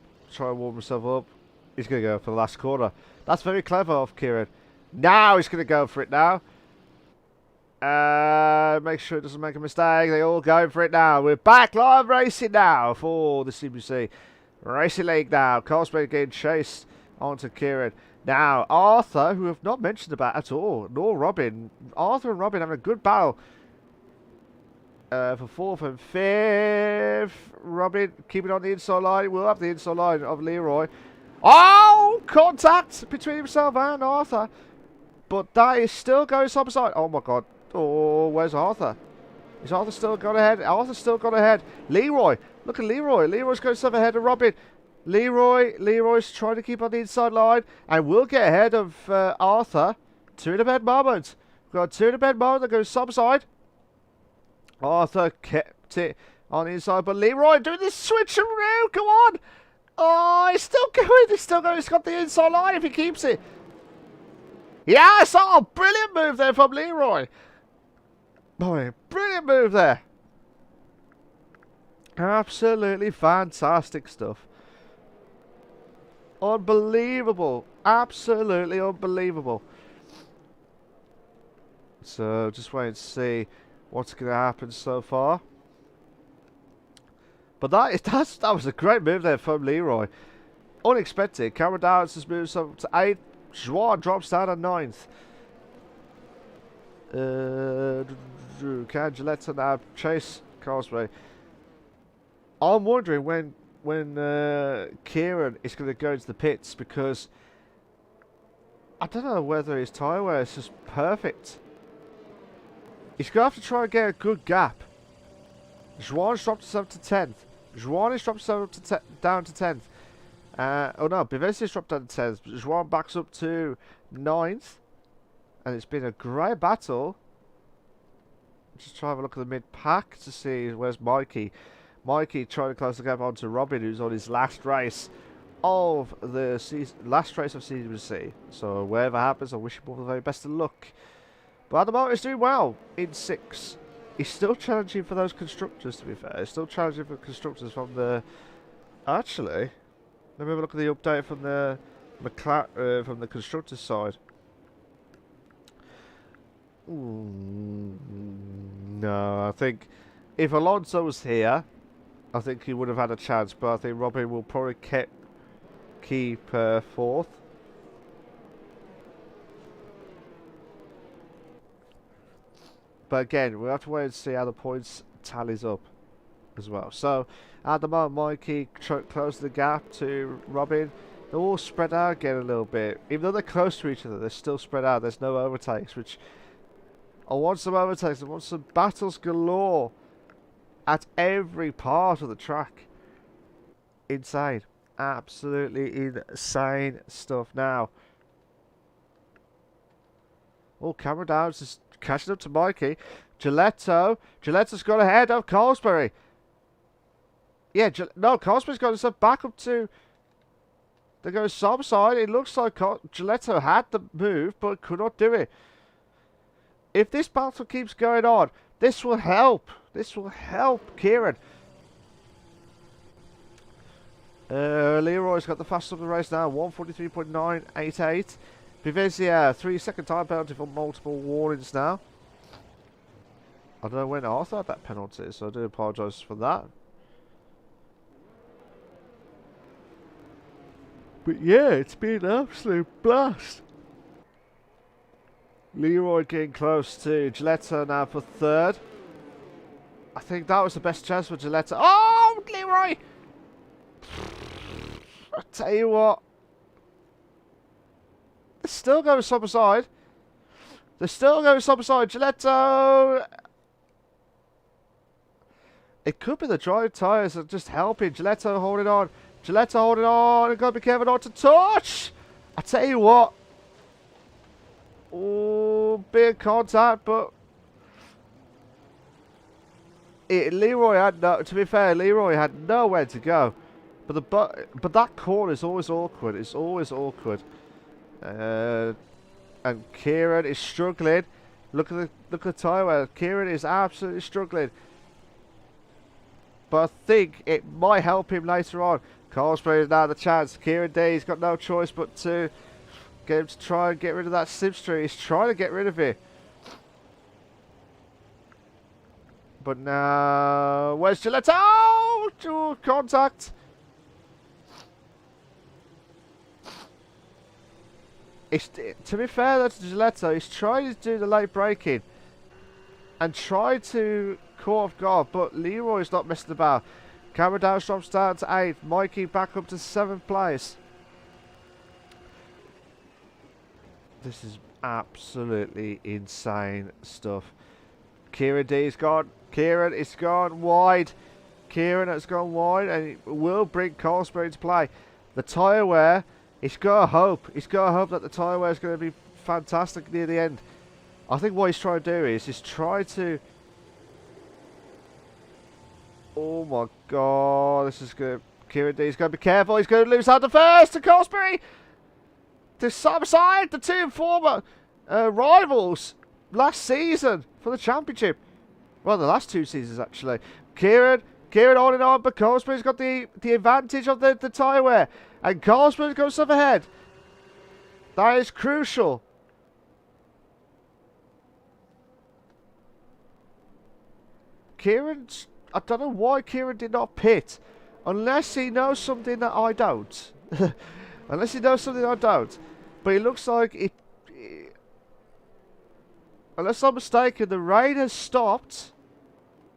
He's going to go for the last corner. That's very clever of Kieran. Now he's going to go for it now. Make sure it doesn't make a mistake. They all going for it now. We're back live racing now for the CWC Racing League now. Carlsberg getting chased onto Kieran. Now, Arthur, who have not mentioned about at all, nor Robin. Arthur and Robin having a good battle for 4th and 5th. Robin keeping on the inside line. We'll have the inside line of Leroy. Oh, contact between himself and Arthur. But that is still going side by side. Oh, my God. Oh, where's Arthur? Is Arthur still gone ahead? Arthur's still gone ahead. Leroy. Look at Leroy. Leroy's going stuff ahead of Robin. Leroy's trying to keep on the inside line and will get ahead of Arthur. 2 in a bed moment. We've got 2 in a bed moment that goes subside. Arthur kept it on the inside, but Leroy doing this switcheroo. Come on. Oh, he's still going. He's got the inside line if he keeps it. Yes! Oh, brilliant move there from Leroy. Boy, brilliant move there. Absolutely fantastic stuff. Unbelievable. Absolutely unbelievable. So, just wait and see what's going to happen so far. But that was a great move there from Leroy. Unexpected. Cameron Downs has moved up to 8th. Joan drops down to 9th. Can Gillette now chase Causeway? I'm wondering when Kieran is going to go into the pits, because I don't know whether his tyre wear is just perfect. He's going to have to try and get a good gap. Joan's dropped himself to 10th. Joan has dropped himself down to 10th. Oh no, Bivesi's dropped down to 10th. Joan backs up to 9th. And it's been a great battle. Just try to have a look at the mid-pack to see where's Mikey. Mikey trying to close the gap onto Robin, who's on his last race of the season, last race of CWC. So wherever happens, I wish him all the very best of luck. But at the moment, he's doing well in 6th. He's still challenging for those constructors, to be fair. He's still challenging for constructors from the... Actually, let me have a look at the update from the from the constructors side. Ooh, no, I think if Alonso was here, I think he would have had a chance. But I think Robin will probably keep 4th. But again, we'll have to wait and see how the points tallies up as well. So, at the moment, Mikey closed the gap to Robin. They're all spread out again a little bit. Even though they're close to each other, they're still spread out. There's no overtakes, which... I want some overtakes. I want some battles galore at every part of the track. Insane. Absolutely insane stuff now. Oh, Cameron Downs is catching up to Mikey. Gilletto's got ahead of Colesbury. Yeah, no, Colesbury's got himself back up to... They go some side. It looks like Gilletto had the move, but could not do it. If this battle keeps going on, this will help. This will help Kieran. Leroy's got the fastest of the race now, 1:43.988. Bivezia, 3-second time penalty for multiple warnings now. I don't know when Arthur had that penalty, so I do apologise for that. But yeah, it's been an absolute blast. Leroy getting close to Gilletto now for 3rd. I think that was the best chance for Gilletto. Oh, Leroy! I tell you what. They're still going side by side. They're still going side by side. Gilletto! It could be the dry tyres are just helping. Gilletto holding on. Gilletto holding on. Got to be careful not to touch. I tell you what. Oh, big contact, but Leroy had no. To be fair, Leroy had nowhere to go. But that corner is always awkward. It's always awkward. And Kieran is struggling. Look at the tyre wear. Kieran is absolutely struggling. But I think it might help him later on. Colesbury is now the chance. Kieran D, he's got no choice but to get him to try and get rid of that slipstream. He's trying to get rid of it. But now, where's Gillette? Oh, contact. To be fair, that's Gilletto. He's trying to do the late braking and try to caught off guard, but Leroy's not messing about. Cameron Downs drops down to 8th. Mikey back up to 7th place. This is absolutely insane stuff. Kieran D's gone. Kieran is gone wide. Kieran has gone wide, and it will bring Colesbury into play. The tyre wear, he's got to hope. He's got to hope that the tyre wear is going to be fantastic near the end. I think what he's trying to do is try to... Oh my god, this is good. Kieran D's going to be careful. He's going to lose out the first to Colesbury. To side, the two former rivals last season for the championship. Well, the last 2 seasons actually. Kieran holding on, but Colesbury's got the advantage of the tyre wear. And Colesbury goes up ahead. That is crucial. Kieran's I don't know why Kieran did not pit. Unless he knows something that I don't. Unless he knows something I don't. But it looks like it... Unless I'm mistaken, the rain has stopped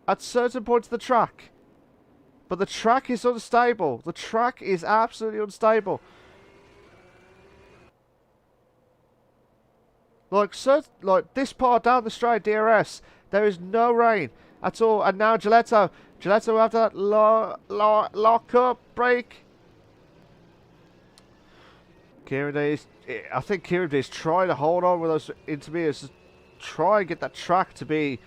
at certain points of the track. But the track is unstable. The track is absolutely unstable. Like this part down the straight, DRS, there is no rain at all. And now Gilletto will have that lock up break. I think Kieran is trying to hold on with those intermediates. Try and get that track to be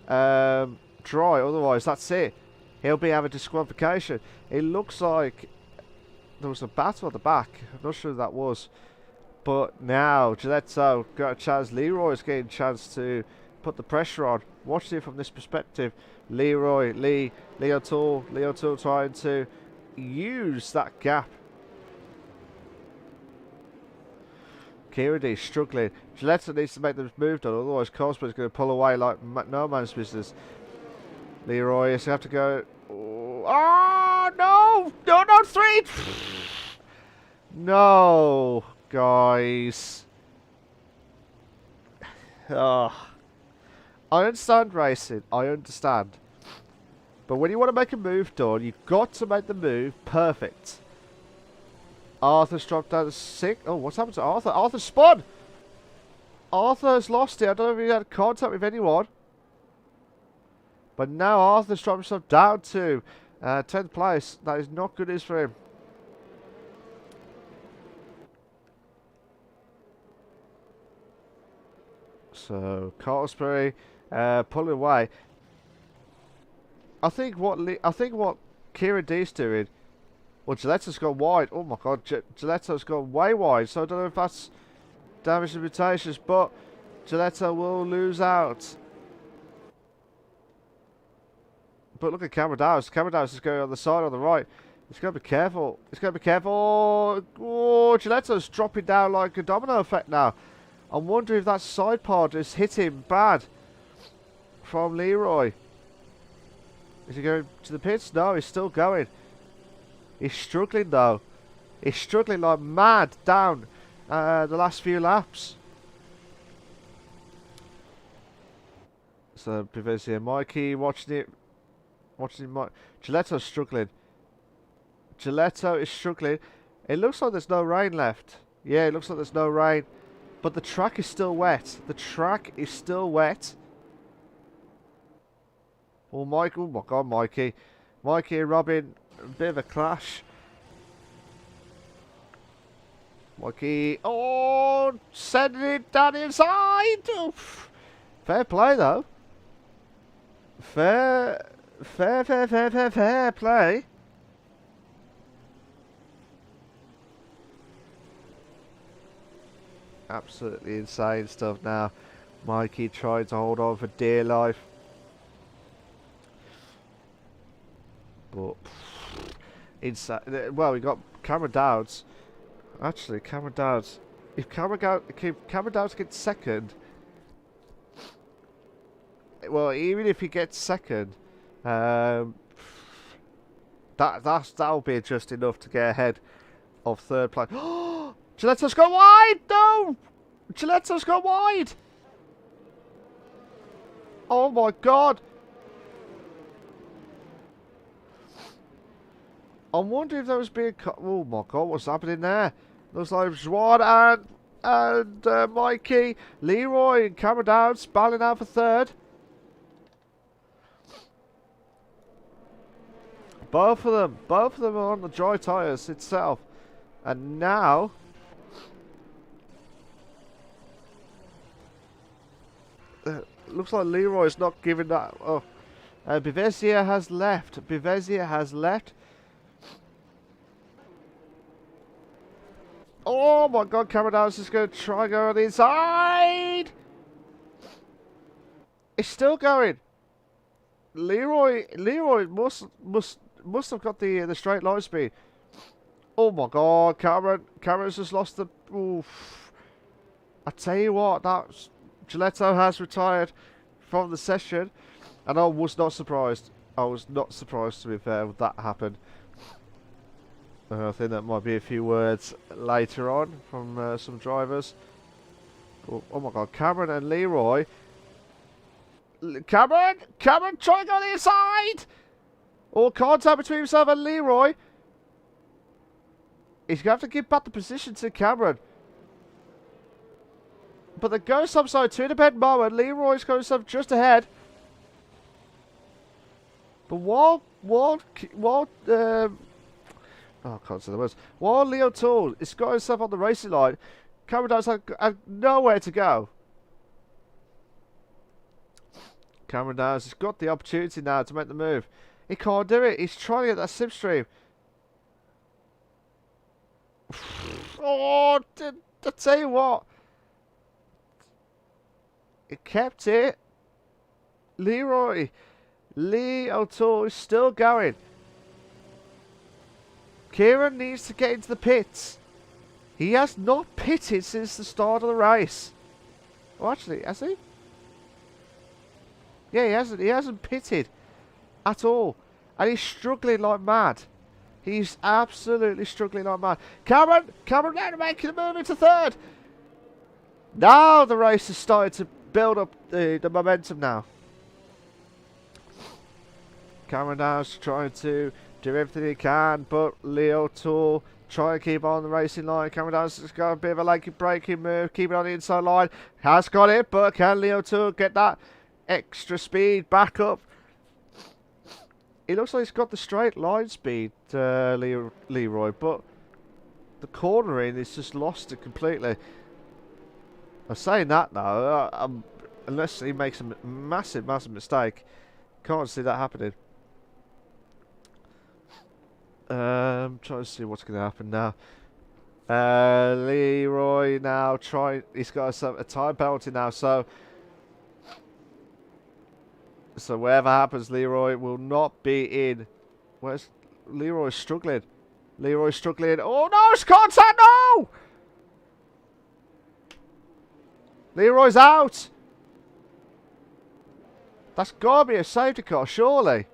dry. Otherwise, that's it. He'll be having disqualification. It looks like there was a battle at the back. I'm not sure who that was. But now, Gilletto got a chance. Leroy's getting a chance to put the pressure on. Watch it from this perspective. Lee O'Toole trying to use that gap. Kieran struggling. Gilletto needs to make them move on, otherwise Cosmo's going to pull away like no man's business. Leroy is going to have to go. Oh, no! No, 3! No, guys. Oh. I understand racing. I understand. But when you want to make a move done, you've got to make the move perfect. Arthur's dropped down to 6. Oh, what's happened to Arthur? Arthur spun! Arthur's lost it. I don't know if he had contact with anyone. But now Arthur's dropped himself down to 10th place. That is not good news for him. So, Carlsbury pulling away. I think what Kieran D's doing. Well, Gilletto's gone wide. Oh my God, Gilletto's gone way wide. So I don't know if that's damaged reputations, but Gilletto will lose out. But look at Cameron Dowes. Cameron Dowes is going on the side on the right. He's got to be careful. He's got to be careful. Oh, Gilletto's dropping down like a domino effect now. I'm wondering if that side pod has hit him bad from Leroy. Is he going to the pits? No, he's still going. He's struggling though. He's struggling like mad down the last few laps. So Pivesi and Mikey watching it. Gilletto's struggling. Gilletto is struggling. It looks like there's no rain left. Yeah, it looks like there's no rain. But the track is still wet. The track is still wet. Oh, Michael. Oh my God, Mikey. Mikey and Robin. A bit of a clash. Mikey. Oh, sending it down inside. Oof. Fair play, though. Fair play. Absolutely insane stuff now. Mikey trying to hold on for dear life. But inside, well, we got Cameron Dowds. Actually, Cameron Dowds. If Cameron Dowds gets second, well, even if he gets second, that'll be just enough to get ahead of third place. Gilletto's gone wide! No! Gilletto's gone wide! Oh my God! I'm wondering if there was being... Oh my God, what's happening there? Looks like Juan and Mikey, Leroy and Cameron Downs battling out for third. Both of them are on the dry tyres itself. And now... looks like Leroy's not giving that... Oh, Bivezia has left. Oh my God, Cameron Downs is going to try and go on the inside. It's still going. Leroy must have got the straight line speed. Oh my God, Cameron's just lost the... Oof. I tell you what, Gilletto has retired from the session, and I was not surprised. I was not surprised, to be fair, with that happen. I think that might be a few words later on from some drivers. Oh my god, Cameron and Leroy. Cameron, try to go on the inside! All contact between himself and Leroy. He's going to have to give back the position to Cameron. But the ghost upside to independent moment. Leroy's going himself just ahead. But while I can't say the words. While Leo Tool is got himself on the racing line, Cameron does have nowhere to go. Cameron Downs has got the opportunity now to make the move. He can't do it. He's trying to get that slipstream. Oh, I tell you what. He kept it. Leroy. Lee O'Toole is still going. Kieran needs to get into the pits. He has not pitted since the start of the race. Oh, actually, has he? Yeah, he hasn't. He hasn't pitted at all. And he's struggling like mad. He's absolutely struggling like mad. Cameron now making a move into third. Now the race has started to build up the momentum now. Cameron now's trying to do everything he can, but Leo Tool trying to keep on the racing line. Cameron Downs has got a bit of a lanky braking move, keeping on the inside line. Has got it, but can Leo Tool get that extra speed back up? It looks like he's got the straight line speed, Leroy, but the cornering is just lost it completely. I'm saying that now, unless he makes a massive mistake, can't see that happening. Trying to see what's going to happen now. Leroy now he's got a time penalty now, so whatever happens, Leroy will not be in. Where's Leroy struggling? Leroy's struggling. Oh no, it's contact, no! Leroy's out. That's got to be a safety car, surely.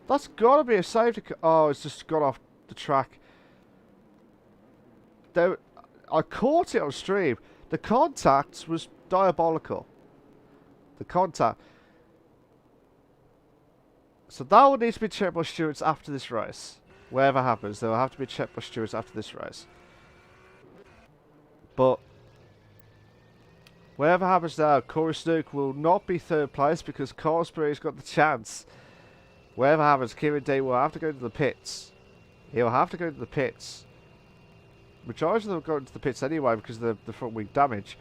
That's got to be a safety car. Oh, it's just got off the track. I caught it on stream. The contact was diabolical. The contact. So that will need to be checked by stewards after this race. Whatever happens, they will have to be checked by stewards after this race. But whatever happens now, Corey Snook will not be third place because Carsbury's got the chance. Whatever happens, Kieran D will have to go to the pits. He'll have to go to the pits. Majority of them go into the pits anyway because of the front wing damage.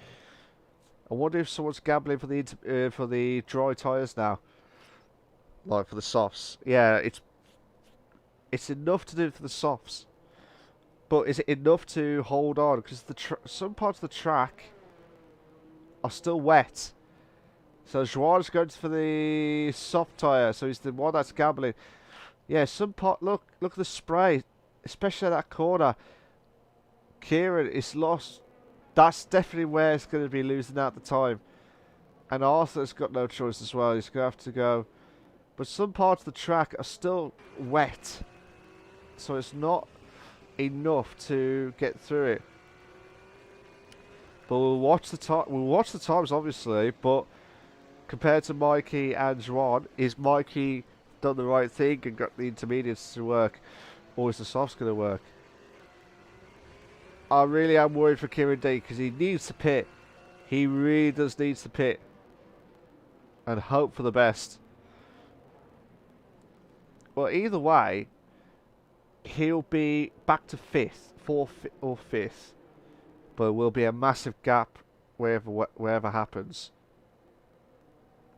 I wonder if someone's gambling for the dry tyres now, like for the softs. Yeah, it's enough to do for the softs, but is it enough to hold on? Because some parts of the track are still wet. So Joan's going for the soft tyre, so he's the one that's gambling. Yeah, some part. Look at the spray, especially that corner. Kieran is lost. That's definitely where it's going to be losing out the time. And Arthur's got no choice as well. He's going to have to go. But some parts of the track are still wet, so it's not enough to get through it. But we'll watch the time. We'll watch the times, obviously. But compared to Mikey and Juan, is Mikey done the right thing and got the intermediates to work, or is the softs going to work? I really am worried for Kieran D because he needs to pit. He really does need to pit and hope for the best. Well, either way, he'll be back to fourth or fifth, but there will be a massive gap wherever happens.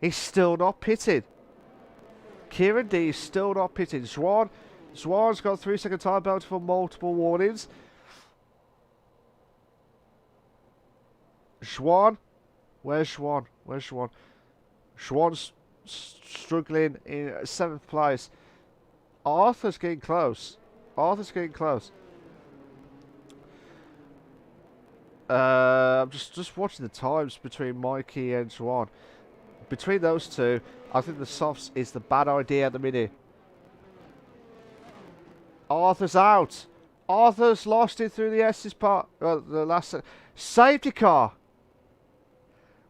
He's still not pitted. Kieran D is still not pitted. Juan's got 3-second time penalty for multiple warnings. Juan, where's Juan? Where's Juan? Juan's struggling in 7th place. Arthur's getting close. Arthur's getting close. I'm just watching the times between Mikey and Juan. between those two, I think the softs is the bad idea at the minute. Arthur's out. Arthur's lost it through the S's part. The last safety car.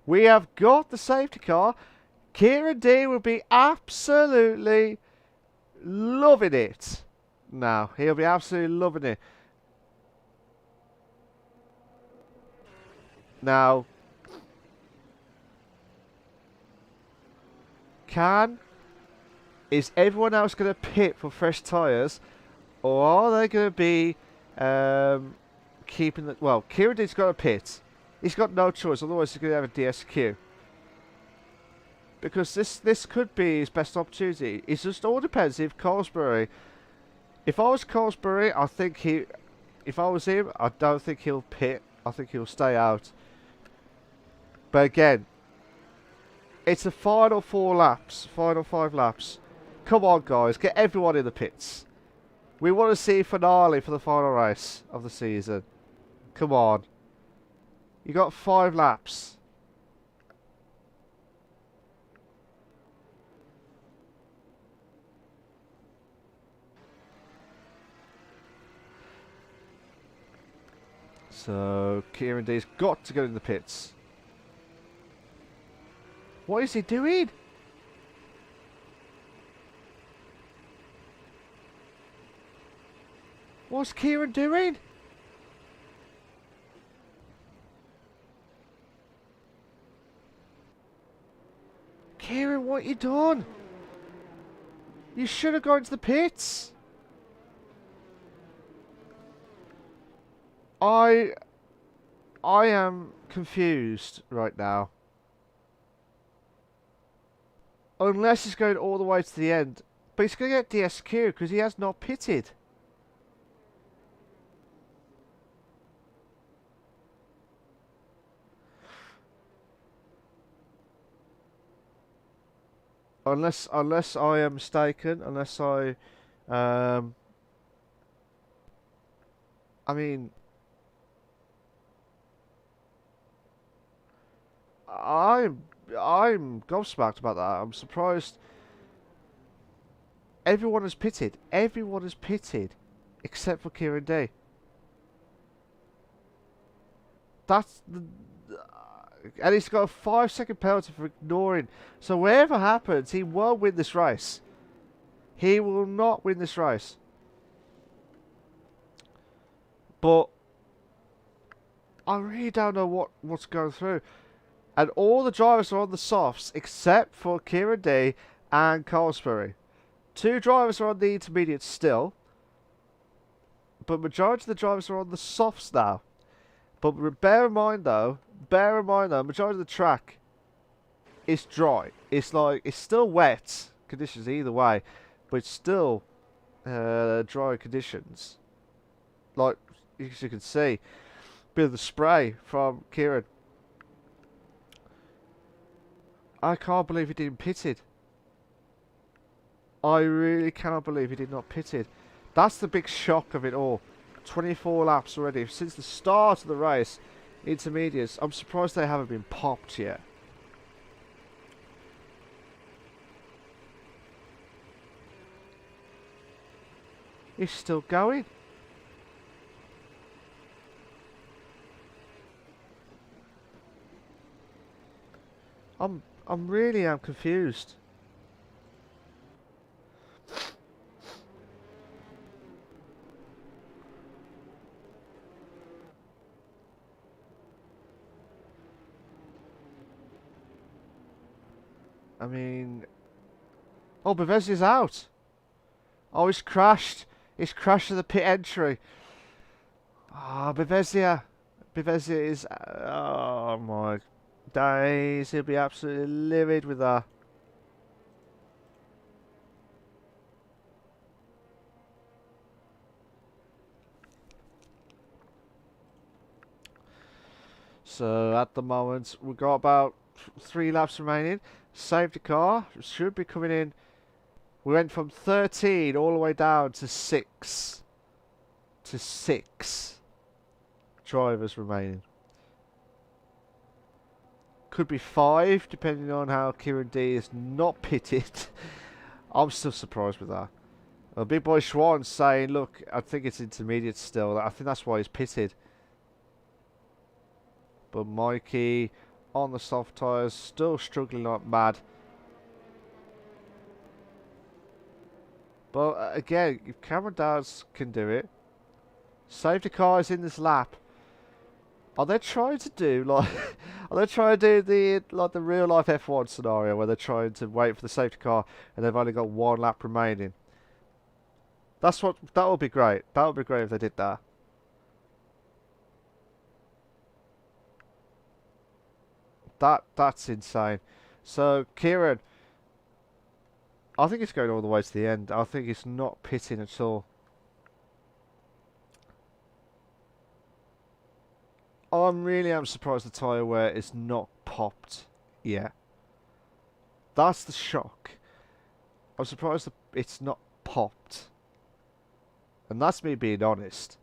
We have got the safety car. Kieran D will be absolutely loving it. Now, he'll be absolutely loving it. Now, is everyone else going to pit for fresh tyres, or are they going to be keeping the... Well, Kieran D's got to pit. He's got no choice, otherwise he's going to have a DSQ. Because this could be his best opportunity. It just all depends if Colesbury... If I was Colesbury, I think he... If I was him, I don't think he'll pit. I think he'll stay out. But again, it's the final 4 laps. Final 5 laps. Come on, guys. Get everyone in the pits. We want to see a finale for the final race of the season. Come on. You got 5 laps. So, Kieran D's got to go in the pits. What is he doing? What's Kieran doing? Kieran, what you done? You should have gone to the pits. I am confused right now. Unless he's going all the way to the end. But he's going to get DSQ because he has not pitted. Unless I am mistaken, unless I mean, I'm gobsmacked about that. I'm surprised. Everyone has pitted. Everyone has pitted, except for Kieran D. That's the, and he's got a 5-second penalty for ignoring. So whatever happens, he won't win this race. He will not win this race. But I really don't know what's going through. And all the drivers are on the softs except for Kieran D and Colesbury. 2 drivers are on the intermediates still. But majority of the drivers are on the softs now. But bear in mind though, majority of the track is dry. It's still wet conditions either way. But it's still dry conditions. Like, as you can see, bit of the spray from Kieran. I can't believe he didn't pitted. I really cannot believe he did not pitted. That's the big shock of it all. 24 laps already since the start of the race. Intermediates. I'm surprised they haven't been popped yet. He's still going. I'm really confused. I mean, oh, Bevezia's out. Oh, he's crashed. He's crashed at the pit entry. Ah, Bevezia is. Oh my days! He'll be absolutely livid with that. So at the moment, we've got about 3 laps remaining. Safety car should be coming in. We went from 13 all the way down to 6. To 6 drivers remaining. Could be 5, depending on how Kieran D is not pitted. I'm still surprised with that. Big boy Schwan saying, look, I think it's intermediate still. I think that's why he's pitted. But Mikey on the soft tyres, still struggling like mad. But again, if Cameron Dowds can do it, safety car is in this lap. Are they trying to do like? Are they trying to do the real life F1 scenario where they're trying to wait for the safety car and they've only got 1 lap remaining? That would be great. That would be great if they did that. That's insane. So Kieran, I think it's going all the way to the end. I think it's not pitting at all. I really am surprised the tyre wear is not popped yet. That's the shock. I'm surprised that it's not popped. And that's me being honest.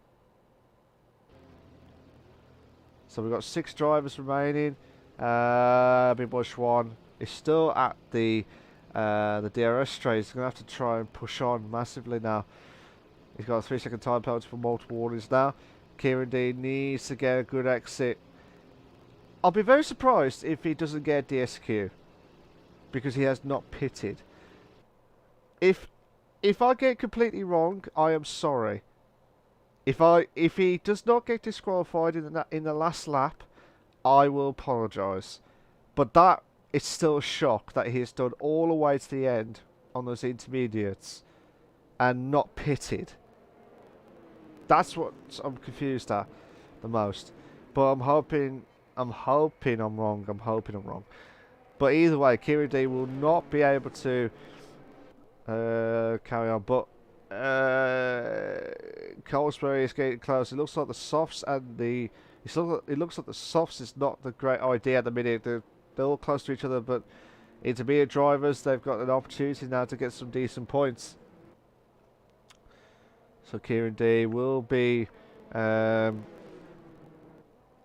So we've got 6 drivers remaining. Big boy Schwan is still at the DRS straight. He's going to have to try and push on massively now. He's got a 3-second time penalty for multiple warnings now. Kieran D needs to get a good exit. I'll be very surprised if he doesn't get a DSQ because he has not pitted. If I get completely wrong, I am sorry. If he does not get disqualified in the last lap, I will apologise. But that is still a shock that he has done all the way to the end on those intermediates and not pitted. That's what I'm confused at the most. But I'm hoping I'm wrong. I'm hoping I'm wrong. But either way, Kieran D will not be able to carry on. But Colesbury is getting close. It looks like the softs and the it looks like the softs is not the great idea at the minute. They're all close to each other, but intermediate drivers, they've got an opportunity now to get some decent points. So Kieran D will be, yeah,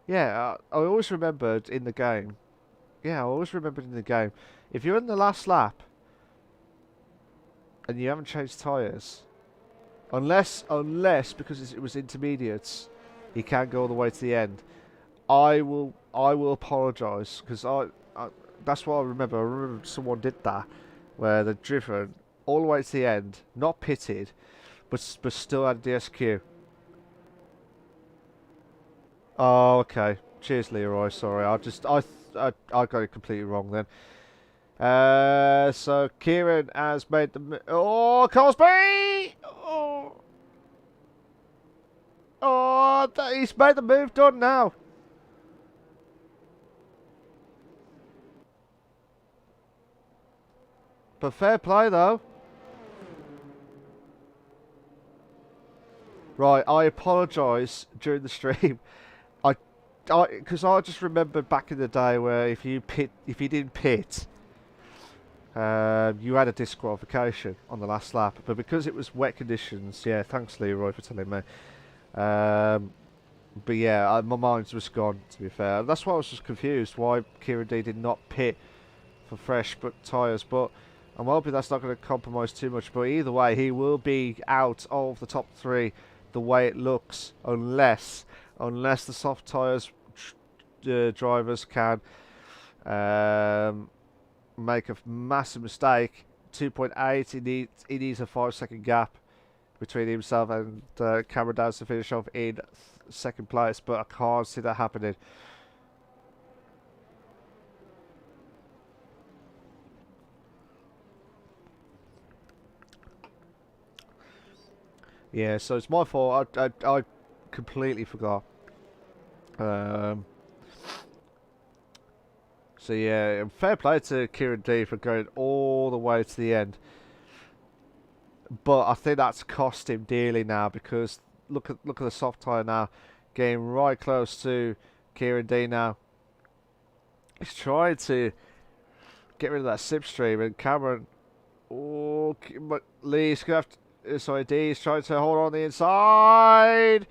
I always remembered in the game. Yeah, I always remembered in the game. If you're in the last lap and you haven't changed tyres, unless because it was intermediates, you can go all the way to the end. I will apologise because that's what I remember. I remember someone did that where they'd driven all the way to the end, not pitted, but still had a DSQ. Oh, okay. Cheers, Leroy. Sorry, I got it completely wrong then. So Kieran has made the Cosby. He's made the move done now. But fair play though. Right, I apologise during the stream. Because I just remembered back in the day where if you didn't pit, you had a disqualification on the last lap. But because it was wet conditions, yeah, thanks Leroy for telling me. But yeah, my mind's just gone, to be fair. That's why I was just confused why Kieran D did not pit for fresh tyres. But I'm hoping that's not going to compromise too much. But either way, he will be out of the top 3 the way it looks, unless the soft tyres drivers can make a massive mistake. 2.8, he needs a 5-second gap between himself and Cameron Downs to finish off in 2nd place, but I can't see that happening. Yeah, so it's my fault. I completely forgot. So yeah, fair play to Kieran D for going all the way to the end. But I think that's cost him dearly now because look at the soft tyre now, getting right close to Kieran D now. He's trying to get rid of that slipstream, and Cameron, but Lee's gonna have to. Sorry, D is trying to hold on the inside.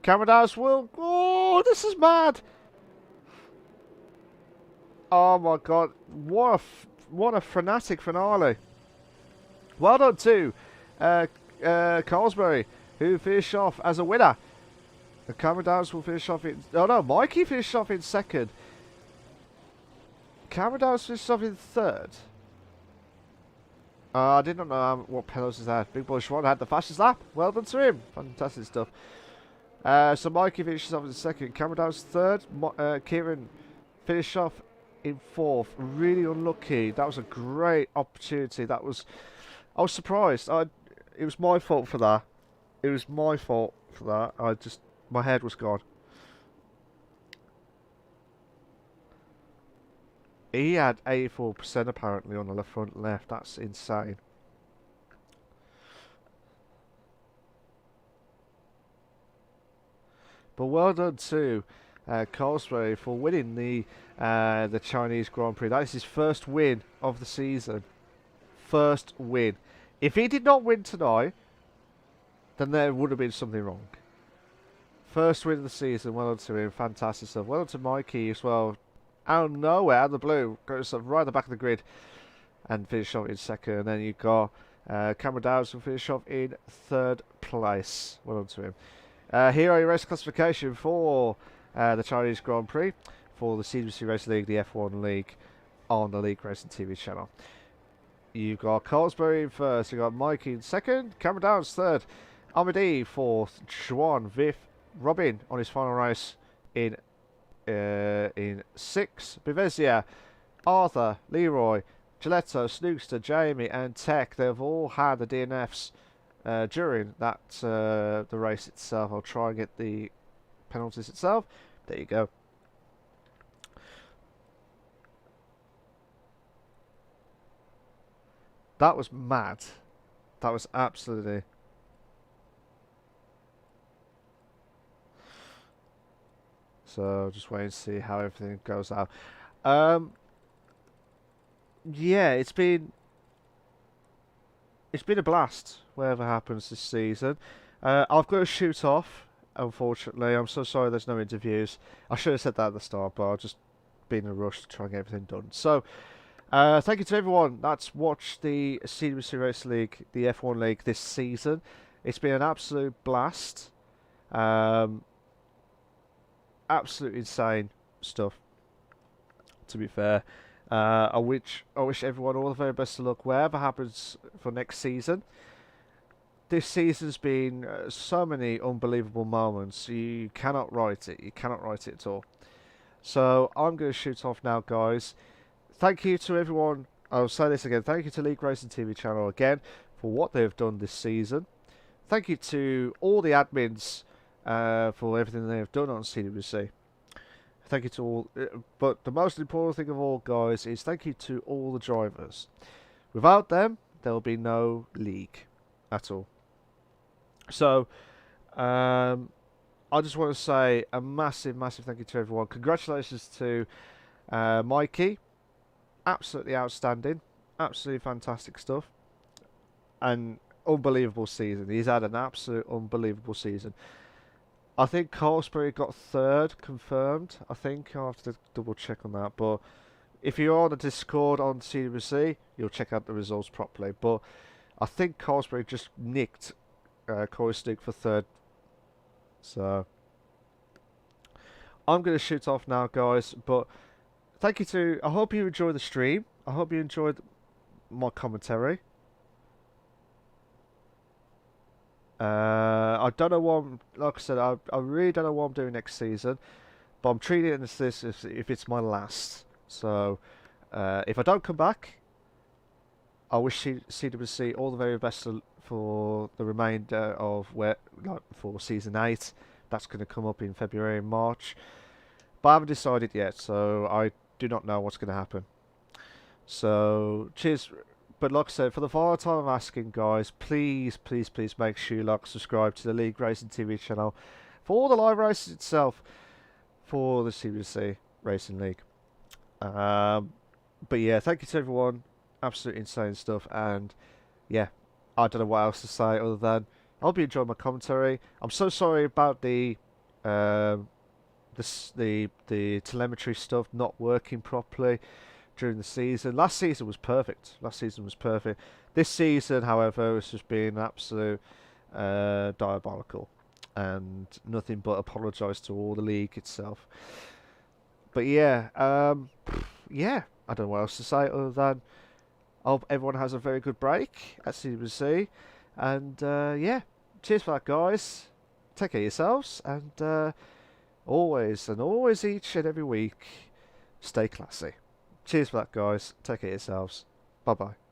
Cameron Downs will. Oh, this is mad. Oh my god, what a frenetic finale. Well done to Carlsberry, who finished off as a winner. The Cameron Downs will finish off in... Oh no, Mikey finished off in second. Cameron Downs finished off in third. I did not know what penalties had. Big Boy Schwan had the fastest lap. Well done to him. Fantastic stuff. So Mikey finishes off in second. Cameron Downs third. Kieran finished off in fourth. Really unlucky. That was a great opportunity. I was surprised. It was my fault for that. It was my fault for that. My head was gone. He had 84% apparently on the front left. That's insane. But well done to Carlsberg for winning the Chinese Grand Prix. That is his first win of the season. First win. If he did not win tonight, then there would have been something wrong. First win of the season. Well done to him. Fantastic stuff. Well done to Mikey as well. Out of nowhere, out of the blue, goes right at the back of the grid and finish off in second. And then you've got Cameron Downs will finish off in third place. Well done to him. Here are your race classification for the Chinese Grand Prix for the CWC Racing League, the F1 League on the LeagueRacing TV channel. You've got Carlsberry in first, you've got Mikey in second, Cameron Downs third, Amadi fourth, Chuan fifth, Robin on his final race in sixth, Bevezia, Arthur, Leroy, Giletto, Snookster, Jamie and Tech. They've all had the DNFs during that the race itself. I'll try and get the penalties itself. There you go. That was mad. That was absolutely... So just wait and see how everything goes out. Yeah, it's been a blast, whatever happens this season. I've got to shoot off, unfortunately. I'm so sorry there's no interviews. I should have said that at the start, but I've just been in a rush to try and get everything done. So, thank you to everyone that's watched the CWC Race League, the F1 League this season. It's been an absolute blast. Absolutely insane stuff, to be fair. I wish everyone all the very best of luck wherever happens for next season. This season's been so many unbelievable moments. You cannot write it. You cannot write it at all. So I'm going to shoot off now, guys. Thank you to everyone. I'll say this again. Thank you to LeagueRacing TV channel again for what they've done this season. Thank you to all the admins for everything they have done on CWC. Thank you to all, but the most important thing of all, guys, is thank you to all the drivers. Without them, there will be no league at all. So, I just want to say a massive, massive thank you to everyone. Congratulations to Mikey. Absolutely outstanding. Absolutely fantastic stuff. And unbelievable season. He's had an absolute unbelievable season. I think Carlsberry got third confirmed. I think I'll have to double check on that. But if you're on the Discord on CWC, you'll check out the results properly. But I think Carlsberry just nicked Corey Stick for third. So I'm going to shoot off now, guys. But thank you to... I hope you enjoyed the stream. I hope you enjoyed my commentary. I don't know what like I said, I really don't know what I'm doing next season, but I'm treating it as this if it's my last. So if I don't come back, I wish CWC all the very best for the remainder of for season 8. That's going to come up in February and March, but I haven't decided yet, so I do not know what's going to happen. So cheers. But like I said, for the final time I'm asking, guys, please, please, please make sure you subscribe to the LeagueRacing TV channel for all the live races itself for the CWC Racing League. But yeah, thank you to everyone. Absolutely insane stuff. And yeah, I don't know what else to say other than I hope you enjoyed my commentary. I'm so sorry about the the telemetry stuff not working properly during the season. Last season was perfect. This season, however, has just been absolute diabolical, and nothing but apologise to all the league itself. But yeah, yeah, I don't know what else to say other than I hope everyone has a very good break at CWC, and yeah, cheers for that, guys. Take care of yourselves, and always, each and every week, stay classy. Cheers for that, guys. Take care of yourselves. Bye bye.